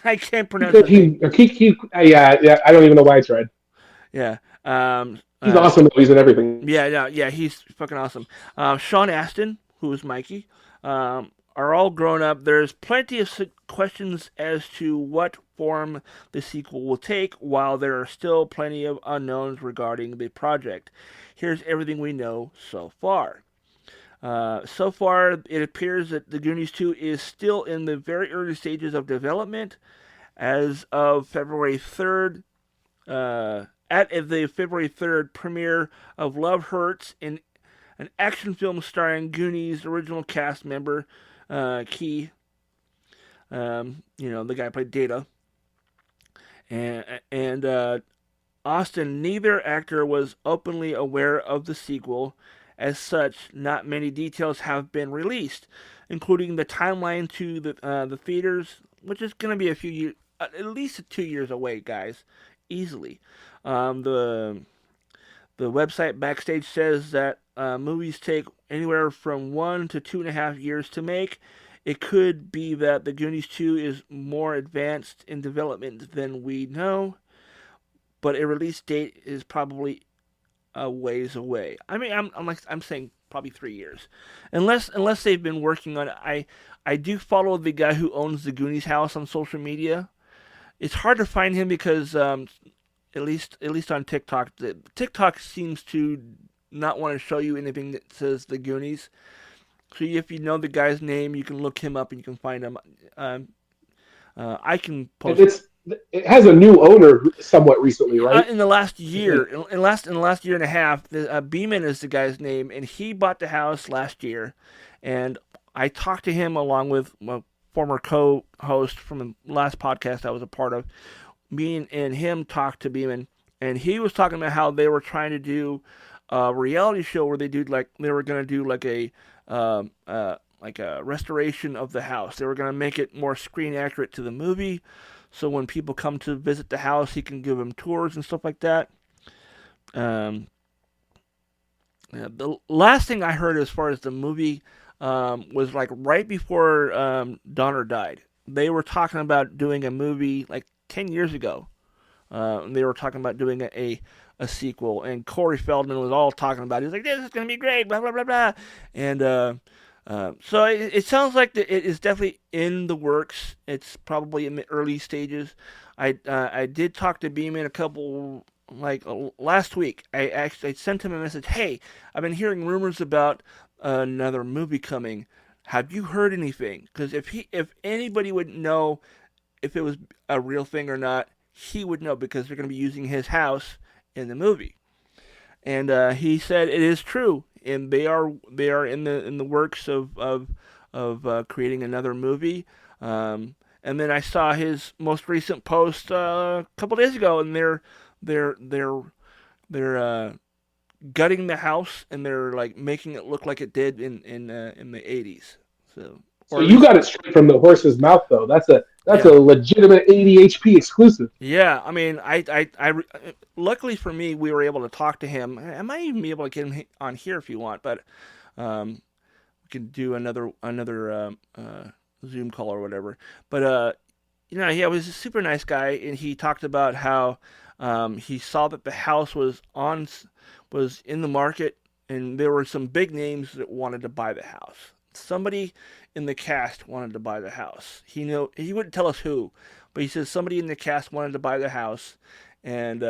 I can't pronounce his name. Yeah, yeah, I don't even know why I tried. Yeah. He's awesome, though. He's in everything. Yeah, he's fucking awesome. Sean Astin, who is Mikey, are all grown up. There's plenty of questions as to what form the sequel will take, while there are still plenty of unknowns regarding the project. Here's everything we know so far. So far, it appears that the Goonies 2 is still in the very early stages of development. As of February 3rd, at the February 3rd premiere of Love Hurts, an action film starring Goonies original cast member Key, the guy who played Data, and Austin. Neither actor was openly aware of the sequel. As such, not many details have been released, including the timeline to the theaters, which is going to be a few years, at least 2 years away, guys, easily. The website Backstage says that movies take anywhere from 1 to 2.5 years to make. It could be that the Goonies 2 is more advanced in development than we know, but a release date is probably a ways away. I mean, I'm saying probably 3 years, unless they've been working on it. I do follow the guy who owns the Goonies house on social media. It's hard to find him because at least on TikTok, TikTok seems to not want to show you anything that says the Goonies. So if you know the guy's name, you can look him up and you can find him. Um, I can And post it has a new owner somewhat recently, right? in the last year, Like, in the last year and a half. Beeman is the guy's name, and he bought the house last year. And I talked to him along with my former co-host from the last podcast I was a part of. Me and him talked to Beeman, and he was talking about how they were trying to do a reality show where they were going to do like a restoration of the house. They were going to make it more screen accurate to the movie, so when people come to visit the house, he can give them tours and stuff like that. Um, yeah, the last thing I heard as far as the movie was like right before Donner died. They were talking about doing a movie like 10 years ago. They were talking about doing a sequel, and Corey Feldman was all talking about it. He's like, "This is gonna be great," blah blah blah blah, and so it sounds like it is definitely in the works. It's probably in the early stages. I did talk to Beeman a couple like last week. I sent him a message. Hey, I've been hearing rumors about another movie coming. Have you heard anything? Because if anybody would know if it was a real thing or not, he would know because they're going to be using his house in the movie. And he said it is true, and they are in the works of creating another movie. And then I saw his most recent post a couple days ago, and they're they're gutting the house, and they're like making it look like it did in the 80s. So so or at you least got it straight from the horse's mouth, though. That's a Yeah. legitimate ADHP exclusive. Yeah, I mean, luckily for me, we were able to talk to him. I might even be able to get him on here if you want, but um, we can do another Zoom call or whatever. But he was a super nice guy, and he talked about how he saw that the house was in the market, and there were some big names that wanted to buy the house. Somebody in the cast wanted to buy the house. He wouldn't tell us who, but he says somebody in the cast wanted to buy the house, and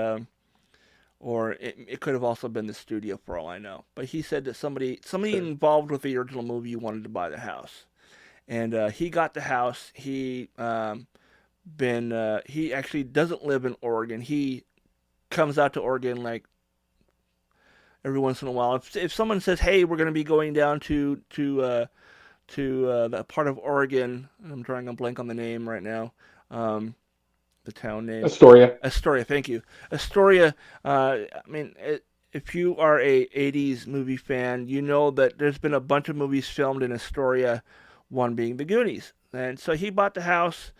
or it could have also been the studio for all I know. But he said that somebody Sure. involved with the original movie wanted to buy the house, and he got the house. He actually doesn't live in Oregon. He comes out to Oregon like every once in a while. If someone says, "Hey, we're going to be going down to that part of Oregon," I'm drawing a blank on the name right now, the town name, Astoria. Astoria. Thank you, Astoria. I mean, if you are a '80s movie fan, you know that there's been a bunch of movies filmed in Astoria, one being The Goonies, and so he bought the house.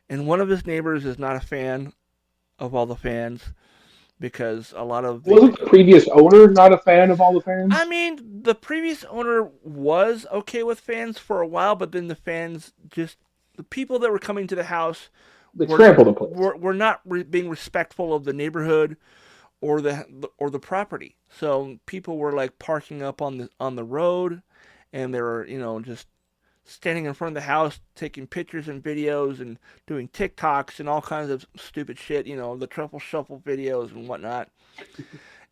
And one of his neighbors is not a fan of all the fans because a lot of the Wasn't the previous owner not a fan of all the I fans? mean, the previous owner was okay with fans for a while, but then the people that were coming to the house They were trampled the place. were not being respectful of the neighborhood or the property. So people were like parking up on the road, and they were just standing in front of the house taking pictures and videos and doing TikToks and all kinds of stupid shit. The truffle shuffle videos and whatnot.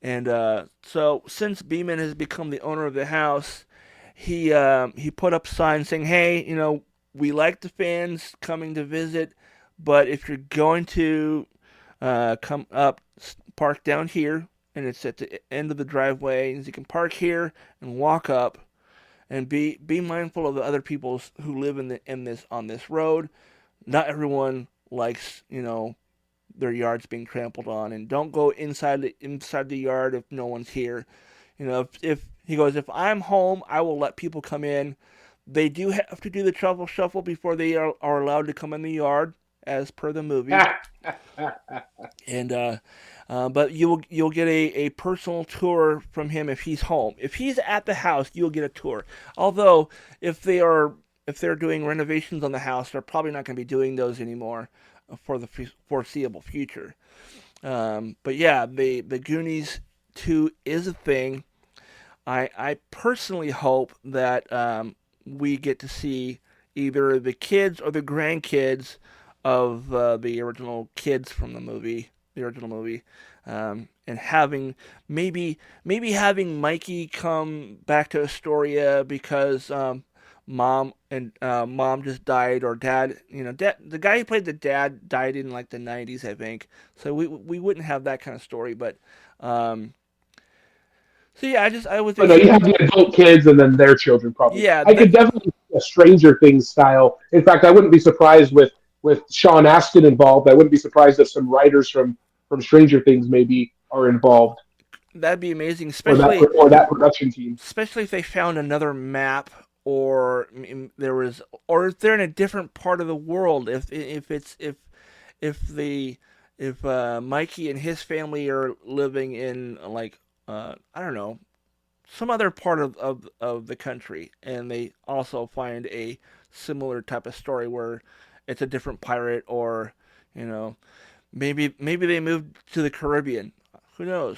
And so since Beeman has become the owner of the house, he put up signs saying, "Hey, we like the fans coming to visit, but if you're going to come up, park down here, and it's at the end of the driveway. And you can park here and walk up, and be mindful of the other people who live in this on this road. Not everyone likes their yards being trampled on, and don't go inside the yard if no one's here. If he goes, if I'm home, I will let people come in. They do have to do the truffle shuffle before they are allowed to come in the yard, as per the movie. And but you'll get a personal tour from him if he's home. If he's at the house, you'll get a tour. Although if they're doing renovations on the house, they're probably not going to be doing those anymore for the foreseeable future. But yeah, the Goonies 2 is a thing. I personally hope that we get to see either the kids or the grandkids of the original kids from the original movie, and maybe having Mikey come back to Astoria because mom just died, or dad, the guy who played the dad died in like the '90s, I think. So we wouldn't have that kind of story, but um, so yeah, I would But think no, you have the adult kids and then their children probably. yeah I could definitely see a Stranger Things style. In fact, I wouldn't be surprised with Sean Astin involved. I wouldn't be surprised if some writers from Stranger Things maybe are involved, that'd be amazing, or that production team. especially if they found another map, or or if they're in a different part of the world. If the if Mikey and his family are living in like I don't know, some other part of the country, and they also find a similar type of story where it's a different pirate, or you know maybe they moved to the Caribbean. Who knows?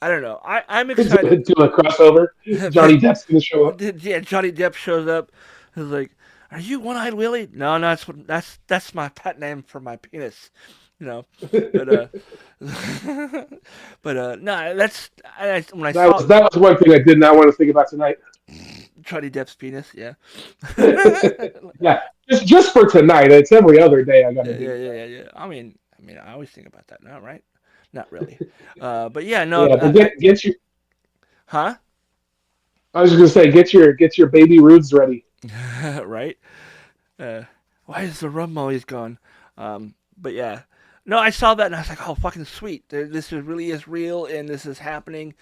I don't know. I'm Do, excited. do a crossover. Johnny Depp's going to show up. Yeah, Johnny Depp shows up. He's like, "Are you One-Eyed Willie?" No, no, that's my pet name for my penis. You know, but no, when I That saw was that was one thing I did not want to think about tonight. Johnny Depp's penis, yeah. Yeah, just for tonight. It's every other day I got to think about Yeah. I mean, I always think about that now, right? Not really, but yeah, it. no, Yeah, but get your. huh? I was just gonna say, get your baby Ruths ready. Right? Uh, why is the rum always gone? But yeah, no, I saw that and I was like, oh, fucking sweet. Really is real, and this is happening.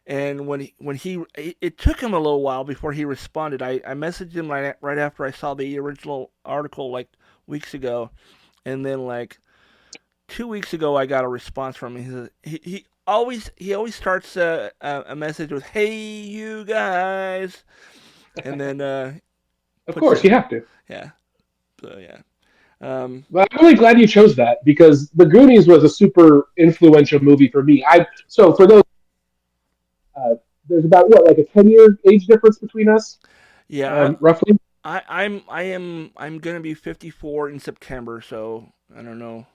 And it took him a little while before he responded. I messaged him right after I saw the original article, like weeks ago, and then like 2 weeks ago I got a response from him. He says he always starts a message with "Hey you guys," and then Of puts course, it you have to. yeah. So yeah. Um, But I'm really glad you chose that because The Goonies was a super influential movie for me. So for those, uh, there's about what like a 10-year age difference between us, yeah. roughly. I'm gonna be 54 in September, so I don't know.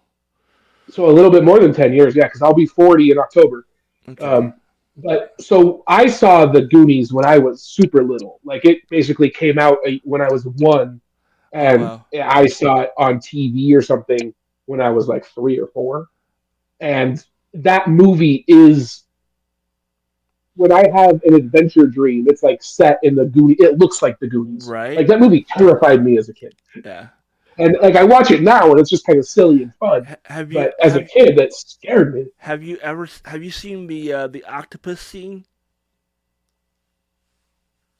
So a little bit more than 10 years, yeah, because I'll be 40 in October. Okay. Um, but so I saw The Goonies when I was super little. Like it basically came out when I was one, Oh and wow. I saw it on TV or something when I was like 3 or 4. And that movie is when I have an adventure dream, it's like set in the Goonies. It looks like the Goonies. Like Right. that movie terrified me as a kid, Yeah. and like I watch it now and it's just kind of silly and fun. Have you But as a kid, that scared me. have you seen the octopus scene?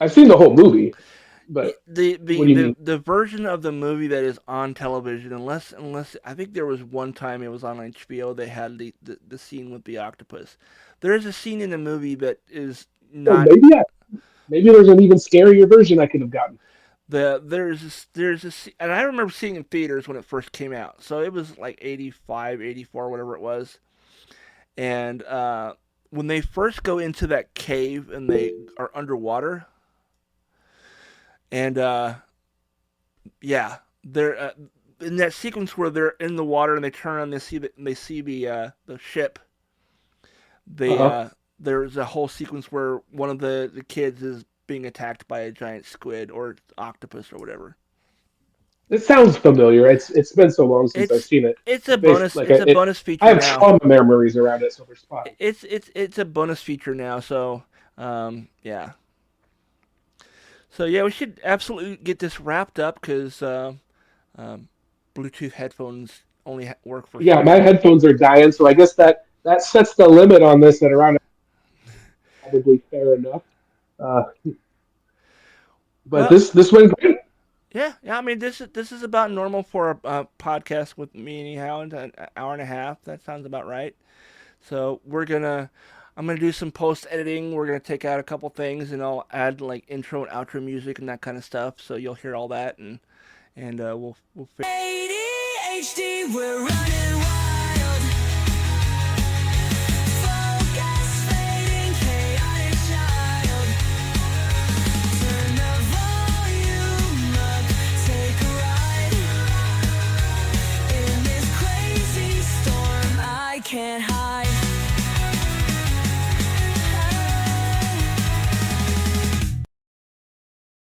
I've seen the whole movie, but The, what the do you the mean? the version of the movie that is on television, unless I think there was one time it was on HBO, they had the scene with the octopus. There is a scene in the movie that is So not maybe there's an even scarier version I could have gotten. there's this, and I remember seeing it in theaters when it first came out. So it was like 85, 84, whatever it was. And when they first go into that cave and they are underwater, and yeah, they're in that sequence where they're in the water and they turn on, they see the ship. Uh They huh. there's a whole sequence where one of the kids is being attacked by a giant squid or octopus or whatever. It sounds familiar. It's been so long since I've It's seen it. it's a It's based bonus like it's a bonus I feature have now. trauma memories around it, so there's fine. It's a bonus feature now. So yeah. So yeah, we should absolutely get this wrapped up because um, Bluetooth headphones only work for Yeah, so my long. headphones are dying, so I guess that sets the limit on this at around probably fair enough. Uh, but Well, this went great. yeah. I mean, this is about normal for a podcast with me anyhow, an hour and a half. That sounds about right. So I'm gonna do some post editing. We're gonna take out a couple things, and I'll add like intro and outro music and that kind of stuff. So you'll hear all that, and we'll. ADHD, we're running